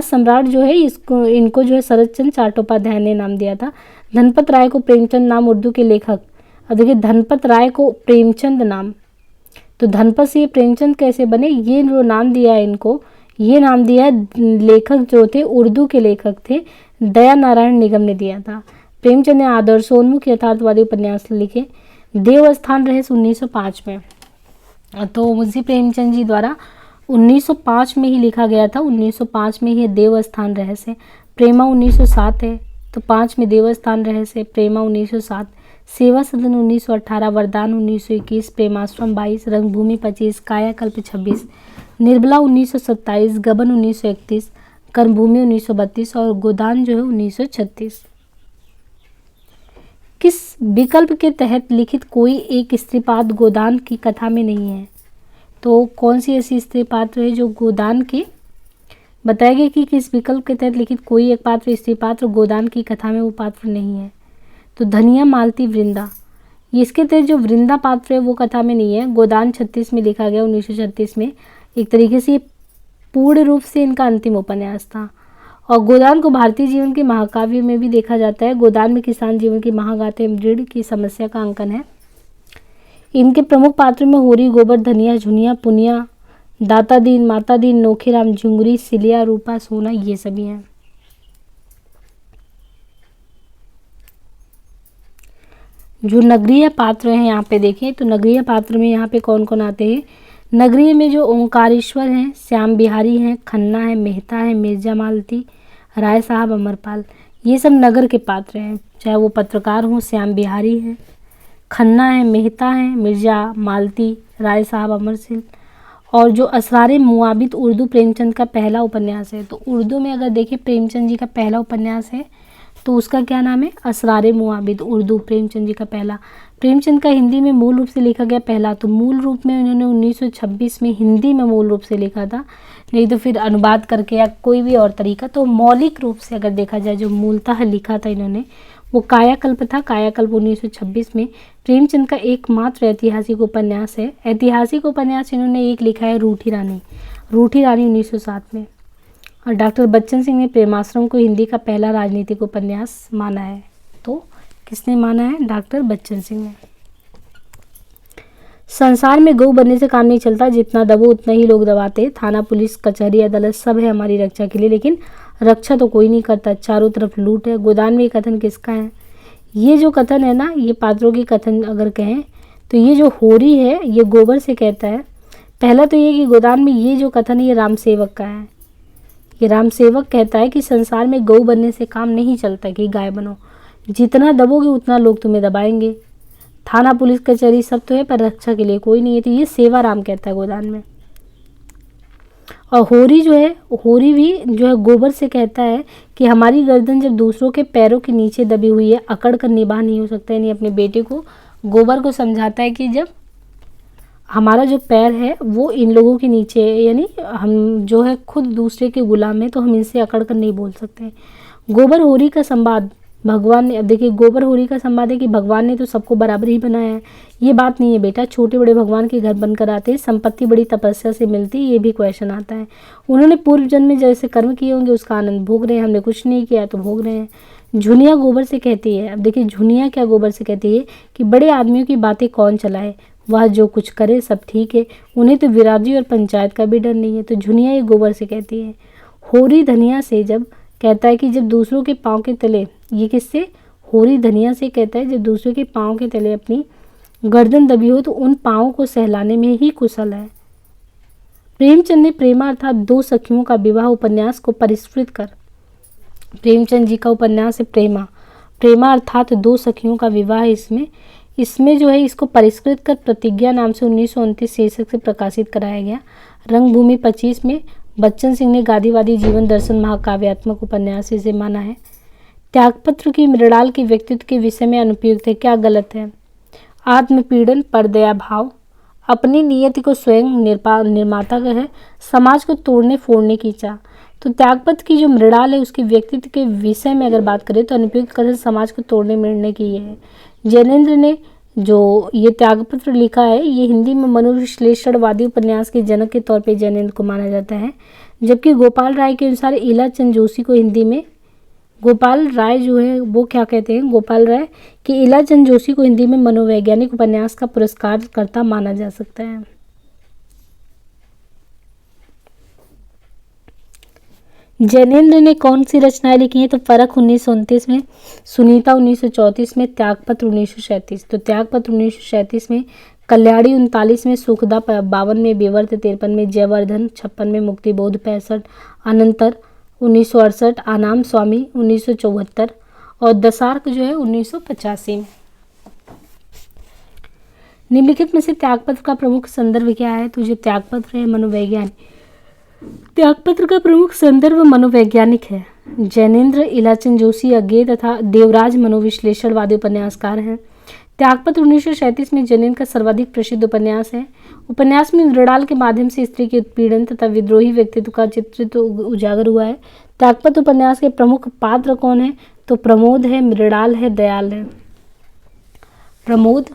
सम्राट जो है इनको जो है शरद चंद्र चट्टोपाध्याय ने नाम दिया था। धनपत राय को प्रेमचंद नाम उर्दू के लेखक, अब देखिए धनपत राय को प्रेमचंद नाम, तो धनपत से प्रेमचंद कैसे बने, ये जो नाम दिया है इनको, ये नाम दिया है लेखक जो थे उर्दू के लेखक थे दया नारायण निगम ने दिया था। प्रेमचंद ने आदर्शोन्मुख यथार्थवादी उपन्यास लिखे। देवस्थान रहस्य 1905 में, तो मुंशी प्रेमचंद जी द्वारा 1905 में ही लिखा गया था, 1905 में ही देवस्थान रहस्य। प्रेमा 1907 है, तो 5 में देवस्थान रहस्य, प्रेमा 1907। सेवा सदन 1918, वरदान 1921, प्रेमाश्रम 22, रंगभूमि 25, कायाकल्प 26, निर्बला 1927, गबन 1931, कर्मभूमि 1932 और गोदान जो है 1936। किस विकल्प के तहत लिखित कोई एक स्त्री पात्र गोदान की कथा में नहीं है, तो कौन सी ऐसी स्त्री पात्र है जो गोदान के, बताएगा कि किस विकल्प के तहत लिखित कोई एक पात्र स्त्री पात्र गोदान की कथा में वो पात्र नहीं है, तो धनिया मालती वृंदा। इसके तहत जो वृंदा पात्र है वो कथा में नहीं है। गोदान 36 में लिखा गया 1936 में, एक तरीके से पूर्ण रूप से इनका अंतिम उपन्यास था। और गोदान को भारतीय जीवन के महाकाव्य में भी देखा जाता है। गोदान में किसान जीवन की महागाथा ऋण की समस्या का अंकन है। इनके प्रमुख पात्रों में होरी, गोबर, धनिया, झुनिया, पुनिया, दाता दीन, माता दीन, नोखीराम, झुंगरी, सिलिया, रूपा, सोना, ये सभी हैं। जो नगरीय पात्र हैं यहाँ पे देखें, तो नगरीय पात्र में यहाँ पे कौन कौन आते हैं। नगरीय में जो ओंकारेश्वर हैं, श्याम बिहारी हैं, खन्ना है, मेहता है, मिर्जा मालती, राय साहब, अमरपाल, ये सब नगर के पात्र हैं, चाहे वो पत्रकार हों। श्याम बिहारी हैं, खन्ना है, मेहता है, मिर्जा मालती, राय साहब, अमरसिल। और जो असरारे मुआबिद उर्दू प्रेमचंद का पहला उपन्यास है, तो उर्दू में अगर देखें प्रेमचंद जी का पहला उपन्यास है तो उसका क्या नाम है? असरारे मुआबिद, उर्दू, प्रेमचंद जी का पहला। प्रेमचंद का हिंदी में मूल रूप से लिखा गया पहला, तो मूल रूप में उन्होंने 1926 में हिंदी में मूल रूप से लिखा था, नहीं तो फिर अनुवाद करके या कोई भी और तरीका। तो मौलिक रूप से अगर देखा जाए जो मूलतः लिखा था इन्होंने, वो कायाकल्प था। कायाकल्प 1926 में। प्रेमचंद का एकमात्र ऐतिहासिक उपन्यास है। ऐतिहासिक उपन्यास इन्होंने एक लिखा है रूठी रानी, रूठी रानी 1907 में। और डॉक्टर बच्चन सिंह ने प्रेमाश्रम को हिंदी का पहला राजनीतिक उपन्यास माना है। तो किसने माना है? डॉक्टर बच्चन सिंह ने। संसार में गौ बनने से काम नहीं चलता, जितना दबो उतना ही लोग दबाते। थाना, पुलिस, कचहरी, अदालत सब है हमारी रक्षा के लिए, लेकिन रक्षा तो कोई नहीं करता, चारों तरफ लूट है। गोदान में ये कथन किसका है? ये जो कथन है ना, ये पात्रों की कथन अगर कहें तो ये जो होरी है ये गोबर से कहता है। पहला तो ये कि गोदान में ये जो कथन है ये रामसेवक का है। ये रामसेवक कहता है कि संसार में गौ बनने से काम नहीं चलता कि गाय बनो, जितना दबोगे उतना लोग तुम्हें दबाएंगे। थाना, पुलिस, कचहरी सब तो है पर रक्षा के लिए कोई नहीं है। तो ये सेवाराम कहता है गोदान में। और होरी जो है, होरी भी जो है गोबर से कहता है कि हमारी गर्दन जब दूसरों के पैरों के नीचे दबी हुई है, अकड़ कर निभा नहीं हो सकता। यानी अपने बेटे को, गोबर को समझाता है कि जब हमारा जो पैर है वो इन लोगों के नीचे है, यानी हम जो है खुद दूसरे के गुलाम है, तो हम इनसे अकड़ कर नहीं बोल सकते। गोबर होरी का संवाद भगवान ने, अब देखिए गोबर होरी का संवाद है कि भगवान ने तो सबको बराबर ही बनाया है। ये बात नहीं है बेटा, छोटे बड़े भगवान के घर बनकर आते हैं, संपत्ति बड़ी तपस्या से मिलती है, ये भी क्वेश्चन आता है। उन्होंने पूर्व जन्म में जैसे कर्म किए होंगे उसका आनंद भोग रहे हैं, हमने कुछ नहीं किया तो भोग रहे हैं। झुनिया गोबर से कहती है, अब देखिए झुनिया क्या गोबर से कहती है कि बड़े आदमियों की बातें कौन चलाए, वह जो कुछ करे सब ठीक है, उन्हें तो विराजी और पंचायत का भी डर नहीं है। तो झुनिया ये गोबर से कहती है। होरी धनिया से जब कहता है कि जब दूसरों के पाँव के तले, ये किससे? होरी धनिया से कहता है जब दूसरों के पाँव के तले अपनी गर्दन दबी हो तो उन पाँवों को सहलाने में ही कुशल है। प्रेमचंद ने प्रेमा अर्थात दो सखियों का विवाह उपन्यास को परिष्कृत कर, प्रेमचंद जी का उपन्यास है प्रेमा, प्रेमा अर्थात दो सखियों का विवाह। इसमें जो है इसको परिष्कृत कर प्रतिज्ञा नाम से 1929 शीर्षक से प्रकाशित कराया गया। रंगभूमि 25 में बच्चन सिंह ने गांधीवादी जीवन दर्शन महाकाव्यात्मक उपन्यास इसे माना है। त्यागपत्र की मृणाल के व्यक्तित्व के विषय में अनुपयुक्त है, क्या गलत है? आत्मपीड़न, परदया भाव, अपनी नियति को स्वयं निर्माता का है, समाज को तोड़ने फोड़ने की चाह। तो त्यागपत्र की जो मृणाल है उसके व्यक्तित्व के विषय में अगर बात करें तो अनुपयुक्त कथन समाज को तोड़ने मिलने की ये है। जैनेन्द्र ने जो ये त्यागपत्र लिखा है ये हिंदी में मनोविश्लेषणवादी उपन्यास के जनक के तौर पे जैनेन्द्र को माना जाता है, जबकि गोपाल राय के अनुसार इला चंद जोशी को हिंदी में, गोपाल राय जो है वो क्या कहते हैं, गोपाल राय कि इला चंद जोशी को हिंदी में मनोवैज्ञानिक उपन्यास का पुरस्कारकर्ता माना जा सकता है। जैनेन्द्र ने कौन सी रचनाएं लिखी हैं? तो फर्क 1929 में, सुनीता 1934 में, त्यागपत्र 1937। तो त्यागपत्र 1937 में, कल्याणी 39 में, सुखदा 52 में, विवर्त 53 में, जयवर्धन 56 में, मुक्तिबोध 65, अनंतर 1968, आनाम स्वामी 1974 और दशार्क जो है 1985 में। निम्नलिखित में से त्यागपत्र का प्रमुख संदर्भ क्या है? तो जो त्यागपत्र है मनोवैज्ञानिक, त्यागपत्र का प्रमुख संदर्भ मनोवैज्ञानिक है। जैनेन्द्र, इलाचंद जोशी अज्ञेय तथा देवराज मनोविश्लेषणवादी उपन्यासकार हैं। त्यागपत्र 1937 में जैनेन्द्र का सर्वाधिक प्रसिद्ध उपन्यास है। उपन्यास में मृणाल के माध्यम से स्त्री के उत्पीड़न तथा विद्रोही व्यक्तित्व का चित्रित उजागर हुआ है। त्यागपत्र उपन्यास के प्रमुख पात्र कौन है? तो प्रमोद है, मृणाल है, दयाल है। प्रमोद,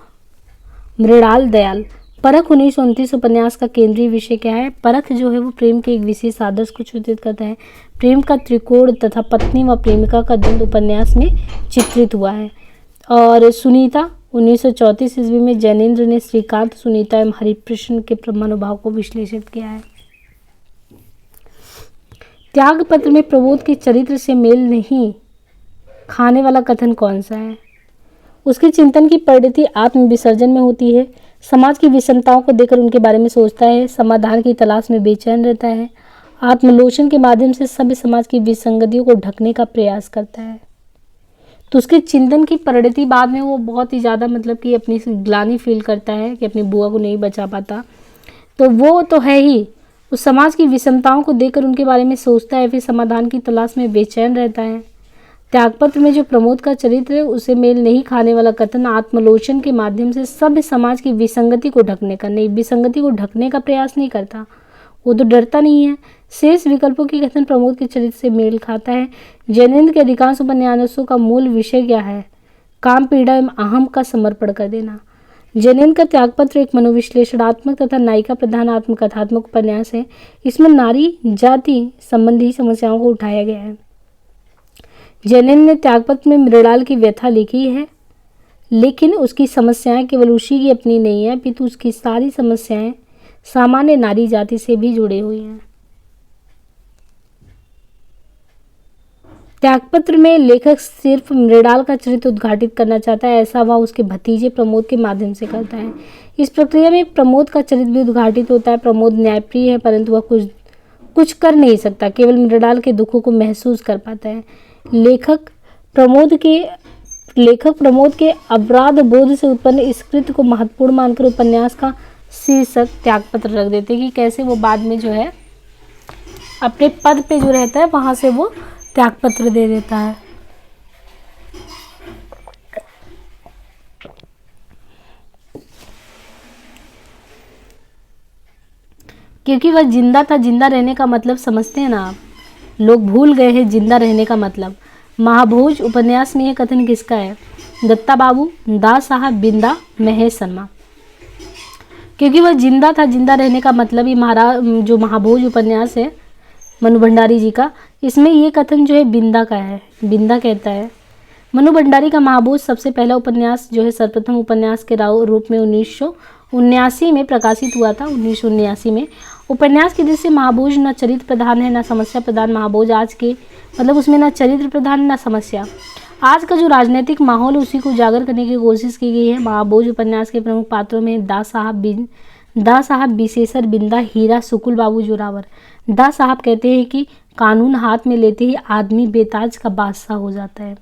मृणाल, दयाल। परख 1929 उपन्यास का केंद्रीय विषय क्या है? परख जो है वो प्रेम के एक विशेष आदर्श को चित्रित करता है। प्रेम का त्रिकोण तथा पत्नी व प्रेमिका का द्वंद्व उपन्यास में चित्रित हुआ है। और सुनीता 1934 ईस्वी में जैनेन्द्र ने श्रीकांत, सुनीता एवं हरिप्रश्न के मनोभाव को विश्लेषित किया है। त्यागपत्र में प्रमोद के चरित्र से मेल नहीं खाने वाला कथन कौन सा है? उसके चिंतन की परिणति आत्मविसर्जन में होती है। समाज की विषमताओं को देखकर उनके बारे में सोचता है, समाधान की तलाश में बेचैन रहता है, आत्मलोचन के माध्यम से सभ्य समाज की विसंगतियों को ढकने का प्रयास करता है। तो उसके चिंतन की परिणति बाद में वो बहुत ही ज़्यादा मतलब कि अपनी ग्लानि फील करता है कि अपनी बुआ को नहीं बचा पाता, तो वो तो है ही। उस समाज की विषमताओं को देखकर उनके बारे में सोचता है, फिर समाधान की तलाश में बेचैन रहता है, त्यागपत्र में जो प्रमोद का चरित्र है उसे मेल नहीं खाने वाला कथन आत्मलोचन के माध्यम से सभ्य समाज की विसंगति को ढकने का नहीं, विसंगति को ढकने का प्रयास नहीं करता, वो तो डरता नहीं है। शेष विकल्पों की कथन प्रमोद के चरित्र से मेल खाता है। जैनेन्द्र के अधिकांश उपन्यासों का मूल विषय क्या है? काम, पीड़ा एवं अहम का समर्पण कर देना। जैनेन्द्र का त्यागपत्र एक मनोविश्लेषणात्मक तथा नायिका प्रधान आत्मकथात्मक उपन्यास है। इसमें नारी जाति संबंधी समस्याओं को उठाया गया है। जैनेन्द्र ने त्यागपत्र में मृणाल की व्यथा लिखी है, लेकिन उसकी समस्याएं केवल उसी की अपनी नहीं है, अपितु उसकी सारी समस्याएं सामान्य नारी जाति से भी जुड़ी हुई हैं। त्यागपत्र में लेखक सिर्फ मृणाल का चरित्र उद्घाटित करना चाहता है, ऐसा वह उसके भतीजे प्रमोद के माध्यम से करता है। इस प्रक्रिया में प्रमोद का चरित्र भी उद्घाटित होता है। प्रमोद न्यायप्रिय है, परंतु वह कुछ कर नहीं सकता, केवल मृणाल के दुखों को महसूस कर पाता है। लेखक प्रमोद के अपराध बोध से उत्पन्न इस कृत्य को महत्वपूर्ण मानकर उपन्यास का शीर्षक त्यागपत्र रख देते कि कैसे वो बाद में जो है अपने पद पे जो रहता है वहां से वो त्यागपत्र दे देता है। क्योंकि वह जिंदा था, जिंदा रहने का मतलब समझते हैं ना आप, लोग भूल गए हैं जिंदा रहने का मतलब। महाभोज उपन्यास में यह कथन किसका है? दत्ता बाबू, दास साहब, बिंदा, महेश शर्मा। क्योंकि वह जिंदा था, जिंदा रहने का मतलब ही जो महाभोज उपन्यास है मनु भंडारी जी का, इसमें ये कथन जो है बिंदा का है। बिंदा कहता है मनु भंडारी का महाभोज सबसे पहला उपन्यास जो है सर्वप्रथम उपन्यास के रूप में 1979 में प्रकाशित हुआ था। 1979 में उपन्यास की दृष्टि से महाभोज न चरित्र प्रधान है न समस्या प्रधान। महाभोज आज के मतलब उसमें न चरित्र प्रधान न समस्या, आज का जो राजनीतिक माहौल उसी को उजागर करने की कोशिश की गई है। महाभोज उपन्यास के प्रमुख पात्रों में दास साहब विशेषर, बिंदा, हीरा, सुकुल बाबू, जोरावर। दास साहब कहते हैं कि कानून हाथ में लेते ही आदमी बेताज का बादशाह हो जाता है।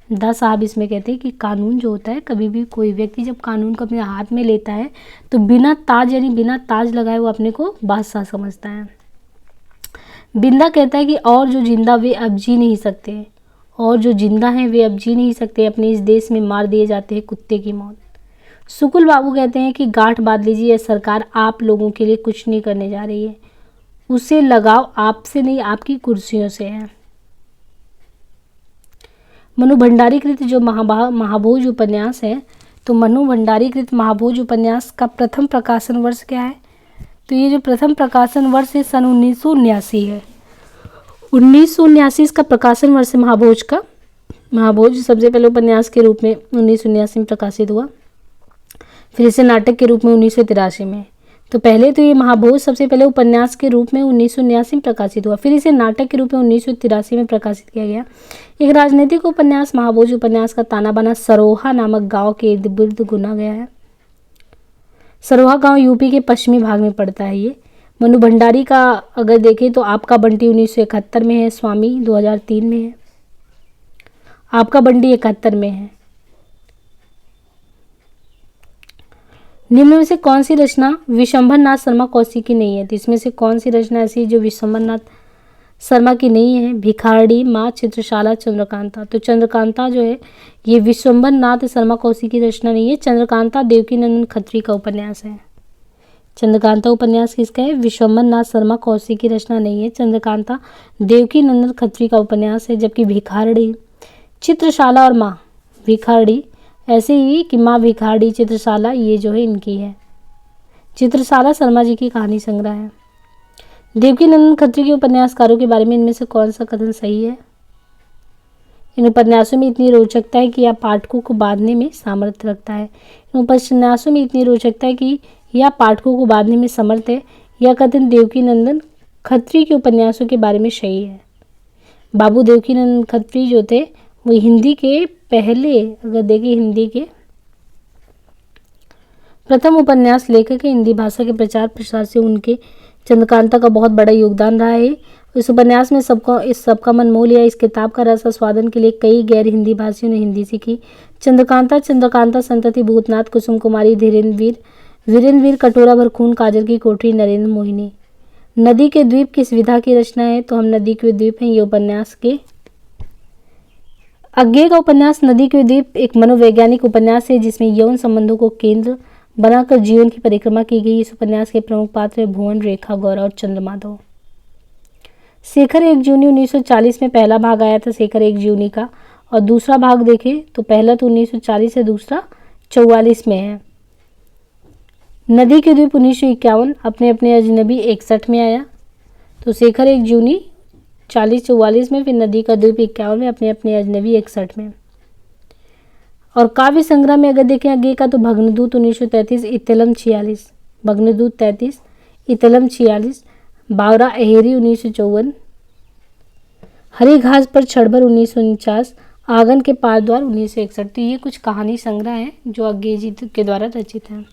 दास साहब इसमें कहते हैं कि कानून जो होता है, कभी भी कोई व्यक्ति जब कानून को अपने हाथ में लेता है तो बिना ताज यानी बिना ताज लगाए वो अपने को बादशाह समझता है। बिंदा कहता है कि और जो जिंदा वे अब जी नहीं सकते, और जो जिंदा हैं वे अब जी नहीं सकते, अपने इस देश में मार दिए जाते हैं कुत्ते की मौत। सुकुल बाबू कहते हैं कि गांठ बांध लीजिए, यह सरकार आप लोगों के लिए कुछ नहीं करने जा रही है, उससे लगाव आपसे नहीं आपकी कुर्सियों से है। मनु भंडारी कृत जो महाभोज उपन्यास है, तो मनु भंडारी कृत महाभोज उपन्यास का प्रथम प्रकाशन वर्ष क्या है? तो ये जो प्रथम प्रकाशन वर्ष है सन 1979 है। 1979 इसका प्रकाशन वर्ष है महाभोज का। महाभोज सबसे पहले उपन्यास के रूप में 1979 में प्रकाशित हुआ, फिर इसे नाटक के रूप में 1983 में। तो पहले तो ये महाभोज सबसे पहले उपन्यास के रूप में 1979 में प्रकाशित हुआ, फिर इसे नाटक के रूप में 1983 में प्रकाशित किया गया। एक राजनीतिक उपन्यास महाभोज उपन्यास का ताना बाना सरोहा नामक गांव के इर्द गिर्द बुना गया है। सरोहा गांव यूपी के पश्चिमी भाग में पड़ता है। ये मनु भंडारी का अगर देखें तो आपका बंटी 1971 में है, स्वामी 2003 में है, आपका बंटी 71 में है। निम्न में से कौन सी रचना विशंभर नाथ शर्मा कौशिक की नहीं है? तो इसमें से कौन सी रचना ऐसी है जो विशंभर नाथ शर्मा की नहीं है? भिखारडी, माँ, चित्रशाला, चंद्रकांता। तो चंद्रकांता जो है ये विशंभर नाथ शर्मा कौशिक की रचना नहीं है। चंद्रकांता देवकीनंदन खत्री का उपन्यास है। चंद्रकांता उपन्यास किसका है? विशंभर नाथ शर्मा कौशिक की रचना नहीं है। चंद्रकांता देवकीनंदन खत्री का उपन्यास है। जबकि भिखारडी, चित्रशाला और माँ भिखारडी, ऐसे ही कि माँ भिखारडी, चित्रशाला ये जो है इनकी है। चित्रशाला शर्मा जी की कहानी संग्रह है। देवकीनंदन खत्री के उपन्यासकारों के बारे में इनमें से कौन सा कथन सही है? इन उपन्यासों में इतनी रोचकता है कि यह पाठकों को बांधने में सामर्थ्य रखता है। इन उपन्यासों में इतनी रोचकता है कि यह पाठकों को बांधने में समर्थ है। यह कथन देवकीनंदन खत्री के उपन्यासों के बारे में सही है। बाबू देवकीनंदन खत्री जो थे वो हिंदी के पहले, अगर देखें हिंदी के प्रथम उपन्यास लेखक है। हिंदी भाषा के प्रचार प्रसार से उनके चंद्रकांता का बहुत बड़ा योगदान रहा है। इस उपन्यास में सबका मन मोह लिया। इस किताब का रस आस्वादन के लिए कई गैर हिंदी भाषियों ने हिंदी सीखी। चंद्रकांता संतति, भूतनाथ, कुसुम कुमारी, वीरेंद्रवीर, कटोरा भर खून, काजल की कोठरी, नरेंद्र मोहिनी। नदी के द्वीप किस विधा की रचना है? तो हम नदी के द्वीप हैं ये उपन्यास के अज्ञे का उपन्यास नदी के द्वीप एक मनोवैज्ञानिक उपन्यास है जिसमें यौन संबंधों को केंद्र बनाकर जीवन की परिक्रमा की गई। इस उपन्यास के प्रमुख पात्र है भुवन, रेखा, गौरव और चंद्रमाधव। शेखर एक जूनी 1940 में पहला भाग आया था शेखर एक जूनी का, और दूसरा भाग देखें तो पहला तो 1940 है, दूसरा 44 में है। नदी के द्वीप 1951, अपने अपने अजनबी 61 में आया। तो शेखर एक जूनी 40-44 में, फिर नदी का द्वीप 51 में, अपने अपने अजनबी 61 में। और काव्य संग्रह में अगर देखें आगे का तो भग्नदूत 1933, इतलम 46, भग्नदूत 33, इतलम 46, बावरा अहेरी 1954, हरी घास पर छड़भर 1949, आंगन के पार द्वार 1961। तो ये कुछ कहानी संग्रह है जो अज्ञे जी के द्वारा रचित है।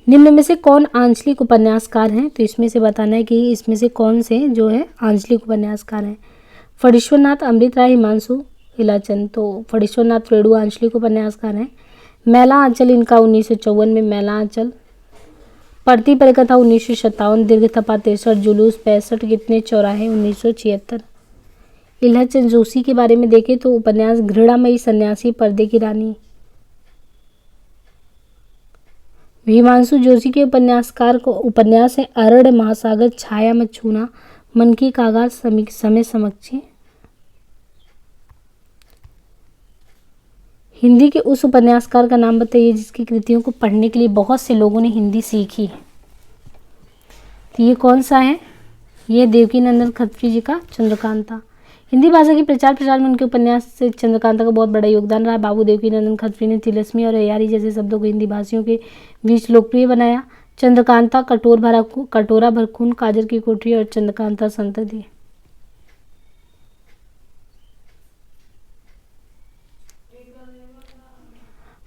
निम्न में से कौन आंचलिक उपन्यासकार हैं? तो इसमें से बताना है कि इसमें से कौन से जो है आंचलिक उपन्यासकार हैं। फणीश्वरनाथ, अमृत राय, हिमांशु इलाचन। तो फणीश्वरनाथ रेणु आंचलिक उपन्यासकार हैं। मैला आंचल इनका 1954 में मैला आंचल। पढ़ती परिकथा 1957, दीर्घ थपा 63, जुलूस 65, कितने चौराहे 1976। इलाचन जोशी के बारे में देखें तो उपन्यास घृणामयी सन्यासी, पर्दे की रानी। हिमांशु जोशी के उपन्यासकार को उपन्यास है अरण्य महासागर, छाया मत छूना, मन की कागाज, समय समक्षी। हिंदी के उस उपन्यासकार का नाम बताइए जिसकी कृतियों को पढ़ने के लिए बहुत से लोगों ने हिंदी सीखी है। तो ये कौन सा है? ये देवकीनंदन खत्री जी का चंद्रकांता। हिंदी भाषा के प्रचार प्रसार में उनके उपन्यास से चंद्रकांता का बहुत बड़ा योगदान रहा। बाबू देवकीनंदन खत्री ने तिलस्मी और अयारी जैसे शब्दों को हिंदी भाषियों के बीच लोकप्रिय बनाया। चंद्रकांता, कटोरा भर खून, काजर की कोठरी और चंद्रकांता संतति।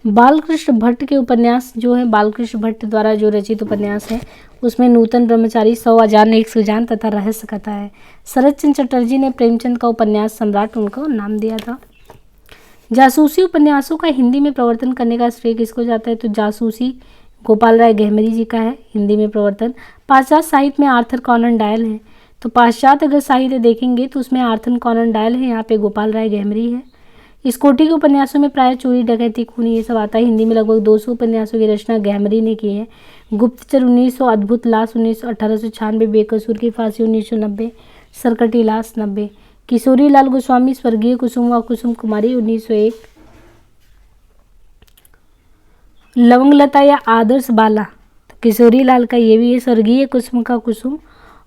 बालकृष्ण भट्ट के उपन्यास जो है बालकृष्ण भट्ट द्वारा जो रचित उपन्यास है उसमें नूतन ब्रह्मचारी, 100 अजान एक सुजान तथा रहस्य कथा है। शरद चंद्र चटर्जी ने प्रेमचंद का उपन्यास सम्राट उनको नाम दिया था। जासूसी उपन्यासों का हिंदी में प्रवर्तन करने का श्रेय किसको जाता है? तो जासूसी गोपाल राय गहमरी जी का है हिंदी में प्रवर्तन। पाश्चात्य साहित्य में आर्थर कॉनन डॉयल है। तो पाश्चात्य अगर साहित्य देखेंगे तो उसमें आर्थर कॉनन डॉयल है, यहाँ पे गोपाल राय गहमरी है। इस कोटि के उपन्यासों में प्राय चोरी, डकैती, खून ये सब आता है। हिंदी में लगभग 200 उपन्यासों की रचना गहमरी ने की है। गुप्तचर 1900, अद्भुत लाश 1896, बेकसूर की फांसी 1990, सरकटी लाश 90, किशोरी लाल गोस्वामी, स्वर्गीय कुसुम व कुसुम कुमारी 1901, लवंगलता या आदर्श बाला, तो किशोरी लाल का ये भी है, स्वर्गीय कुसुम का कुसुम,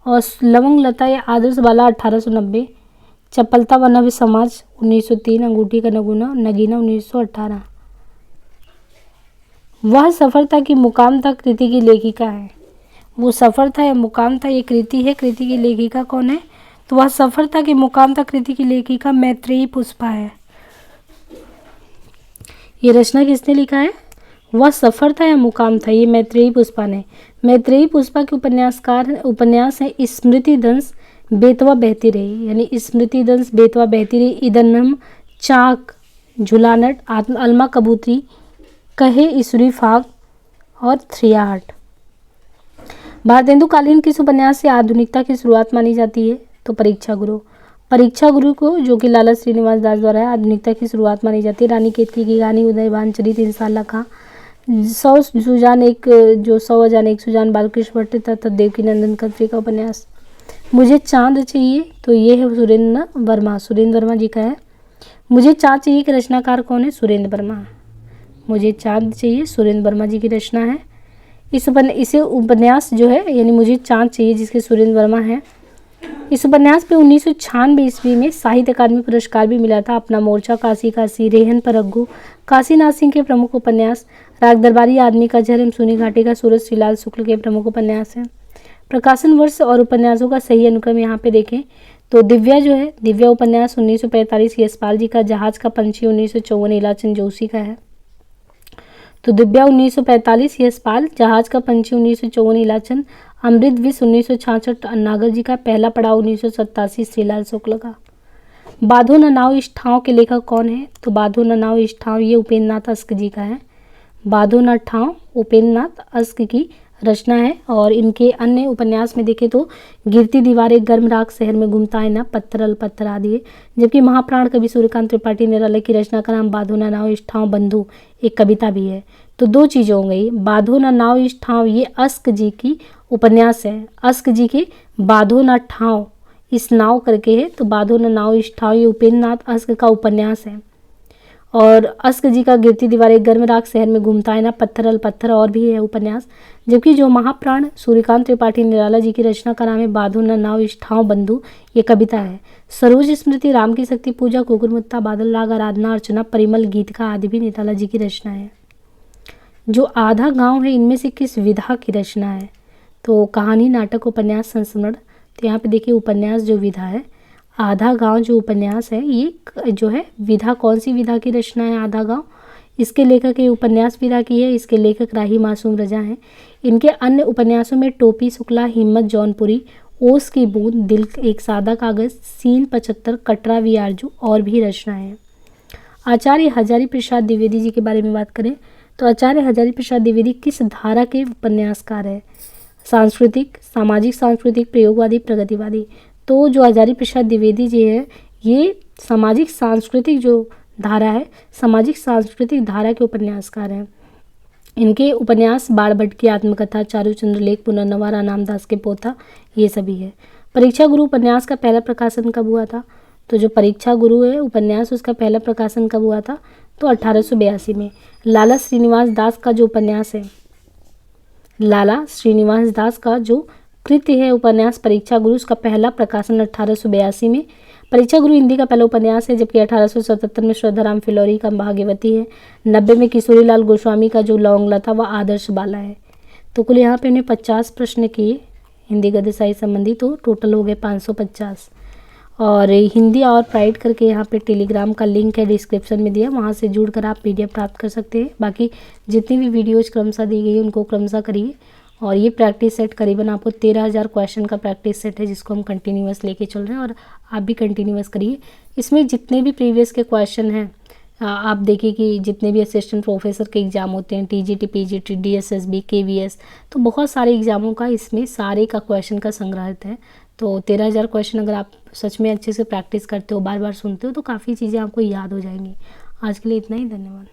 और लवंगलता या आदर्श बाला 1890, चपलता व नव्य समाज 1903, अंगूठी का नगीना 1918। वह सफर था कि मुकाम था कृति की लेखिका है। वो सफर था या मुकाम था ये कृति है। कृति की लेखिका कौन है? तो वह सफर था कि मुकाम था कृति की लेखिका मैत्रेयी पुष्पा है। ये रचना किसने लिखा है? वह सफर था या मुकाम था, ये मैत्रेयी पुष्पा ने। मैत्रेयी पुष्पा के उपन्यास है स्मृति दंश बेतवा बहती रही, यानी स्मृति दंश बेतवा बहती रही, इदन्नम, चाक, झुलानट, अलमा कबूतरी, कहे ईश्वरी फाग और थ्रियाहट। भारतेंदुकालीन किस उपन्यास से आधुनिकता की शुरुआत मानी जाती है? तो परीक्षा गुरु। परीक्षा गुरु को जो कि लाला श्रीनिवास दास द्वारा है, आधुनिकता की शुरुआत मानी जाती है। रानी केतकी की कहानी, उदयभान चरित, इंसाल्लाह खां, 100 अजान एक सुजान बालकृष्ण भट्ट तथा देवकीनंदन खत्री का उपन्यास। मुझे चांद चाहिए, तो ये है सुरेंद्र वर्मा जी का है। मुझे चांद चाहिए के रचनाकार कौन है? सुरेंद्र वर्मा। मुझे चांद चाहिए सुरेंद्र वर्मा जी की रचना है। इसे उपन्यास जो है यानी मुझे चांद चाहिए जिसके सुरेंद्र वर्मा है। इस उपन्यास पे 1996 ईस्वी में साहित्य अकादमी पुरस्कार भी मिला था। अपना मोर्चा, काशी काशी, रेहन पर अग्गू, काशीनाथ सिंह के प्रमुख उपन्यास, राग दरबारी, आदमी का जहर, सुनी घाटी का सूरज श्रीलाल शुक्ल के प्रमुख उपन्यास हैं। प्रकाशन वर्ष और उपन्यासों का सही अनुक्रम यहाँ पे देखें तो दिव्या जो है, दिव्या उपन्यास 1945 यशपाल जी का, जहाज का पंछी 1954 इलाचन जोशी का है। तो दिव्या 1945 यशपाल, जहाज का पंछी 1954 इलाचन, अमृत विष 1966 नागर जी का, पहला पड़ाव 1987 श्रीलाल शुक्ल का। बाधो न नाव इस ठाव के लेखक कौन है? तो बाधो न नाव इस ठाव ये उपेंद्र नाथ अस्क जी का है। बाधो न ठाव उपेंद्र नाथ अस्क की रचना है। और इनके अन्य उपन्यास में देखें तो गिरती दीवारें, गर्म राख, शहर में घूमता आईना, पत्थर पत्थर आदि है। जबकि महाप्राण कवि सूर्यकांत त्रिपाठी निराला की रचना का नाम बांधो ना नाव इस ठाव बंधु एक कविता भी है। तो दो चीज़ें हो गई, बांधो ना नाव इस ठाव ये अस्क जी की उपन्यास है, अस्क जी के बांधो ना ठाव इस नाव करके है, तो बांधो ना नाव इस ठाव ये उपेंद्र नाथ अस्क का उपन्यास है। और अस्क जी का गिरती दीवारें, गर्म राख, शहर में घूमता आईना, पत्थर पत्थर और भी है उपन्यास। जबकि जो महाप्राण सूर्यकांत त्रिपाठी निराला जी की रचना का नाम है बांधो न नाव इस ठाव बंधु ये कविता है। सरोज स्मृति, राम की शक्ति पूजा, कुकुरमुत्ता, बादल राग, आराधना अर्चना, परिमल गीत का आदि भी निराला जी की रचना है। जो आधा गांव है इनमें से किस विधा की रचना है? तो कहानी, नाटक, उपन्यास, संस्मरण। तो यहाँ पे देखिए उपन्यास जो विधा है, आधा गांव जो उपन्यास है ये जो है विधा, कौन सी विधा की रचना है आधा गांव? इसके लेखक ये उपन्यास विधा की है, इसके लेखक राही मासूम रजा हैं। इनके अन्य उपन्यासों में टोपी शुक्ला, हिम्मत जौनपुरी, ओस की बूंद, दिल एक सादा कागज, सीन 75, कटरा वी आरजू और भी रचनाएं हैं। आचार्य हजारी प्रसाद द्विवेदी जी के बारे में बात करें तो आचार्य हजारी प्रसाद द्विवेदी किस धारा के उपन्यासकार है? सांस्कृतिक, सामाजिक सांस्कृतिक, प्रयोगवादी, प्रगतिवादी। तो जो हजारी प्रसाद द्विवेदी जी है ये सामाजिक सांस्कृतिक जो धारा है, सामाजिक सांस्कृतिक धारा के उपन्यासकार हैं। इनके उपन्यास बाणभट्ट की आत्मकथा, चारूचंद्र लेख, पुनर्नवा, रामदास के पोथा ये सभी है। परीक्षा गुरु उपन्यास का पहला प्रकाशन कब हुआ था? तो जो परीक्षा गुरु है उपन्यास उसका पहला प्रकाशन कब हुआ था? तो 1882 में। लाला श्रीनिवास दास का जो उपन्यास है, लाला श्रीनिवास दास का जो कृति है उपन्यास परीक्षा गुरु, उसका पहला प्रकाशन 1882 में। परीक्षा गुरु हिंदी का पहला उपन्यास है, जबकि 1877 में श्रद्धाराम फिलौरी का भाग्यवती है। 90 में किशोरीलाल गोस्वामी का जो लौंगलता व आदर्श बाला है। तो कुल यहाँ पे उन्हें 50 प्रश्न किए हिंदी गद्य साहित्य संबंधी, तो टोटल हो गए 550। और हिंदी और प्राइड करके यहाँ पे टेलीग्राम का लिंक है डिस्क्रिप्शन में दिया, वहाँ से जुड़कर आप PDF प्राप्त कर सकते हैं। बाकी जितनी भी वीडियोज क्रमशः दी गई है उनको क्रमशः करिए। और ये प्रैक्टिस सेट करीबन आपको 13,000 क्वेश्चन का प्रैक्टिस सेट है जिसको हम कंटिन्यूअस लेके चल रहे हैं, और आप भी कंटिन्यूअस करिए। इसमें जितने भी प्रीवियस के क्वेश्चन हैं आप देखिए कि जितने भी असिस्टेंट प्रोफेसर के एग्ज़ाम होते हैं, TGT, PGT, DSSB, KVS, तो बहुत सारे एग्ज़ामों का इसमें सारे का क्वेश्चन का संग्रहित है। तो 13,000 क्वेश्चन अगर आप सच में अच्छे से प्रैक्टिस करते हो, बार बार सुनते हो, तो काफ़ी चीज़ें आपको याद हो जाएंगी। आज के लिए इतना ही, धन्यवाद।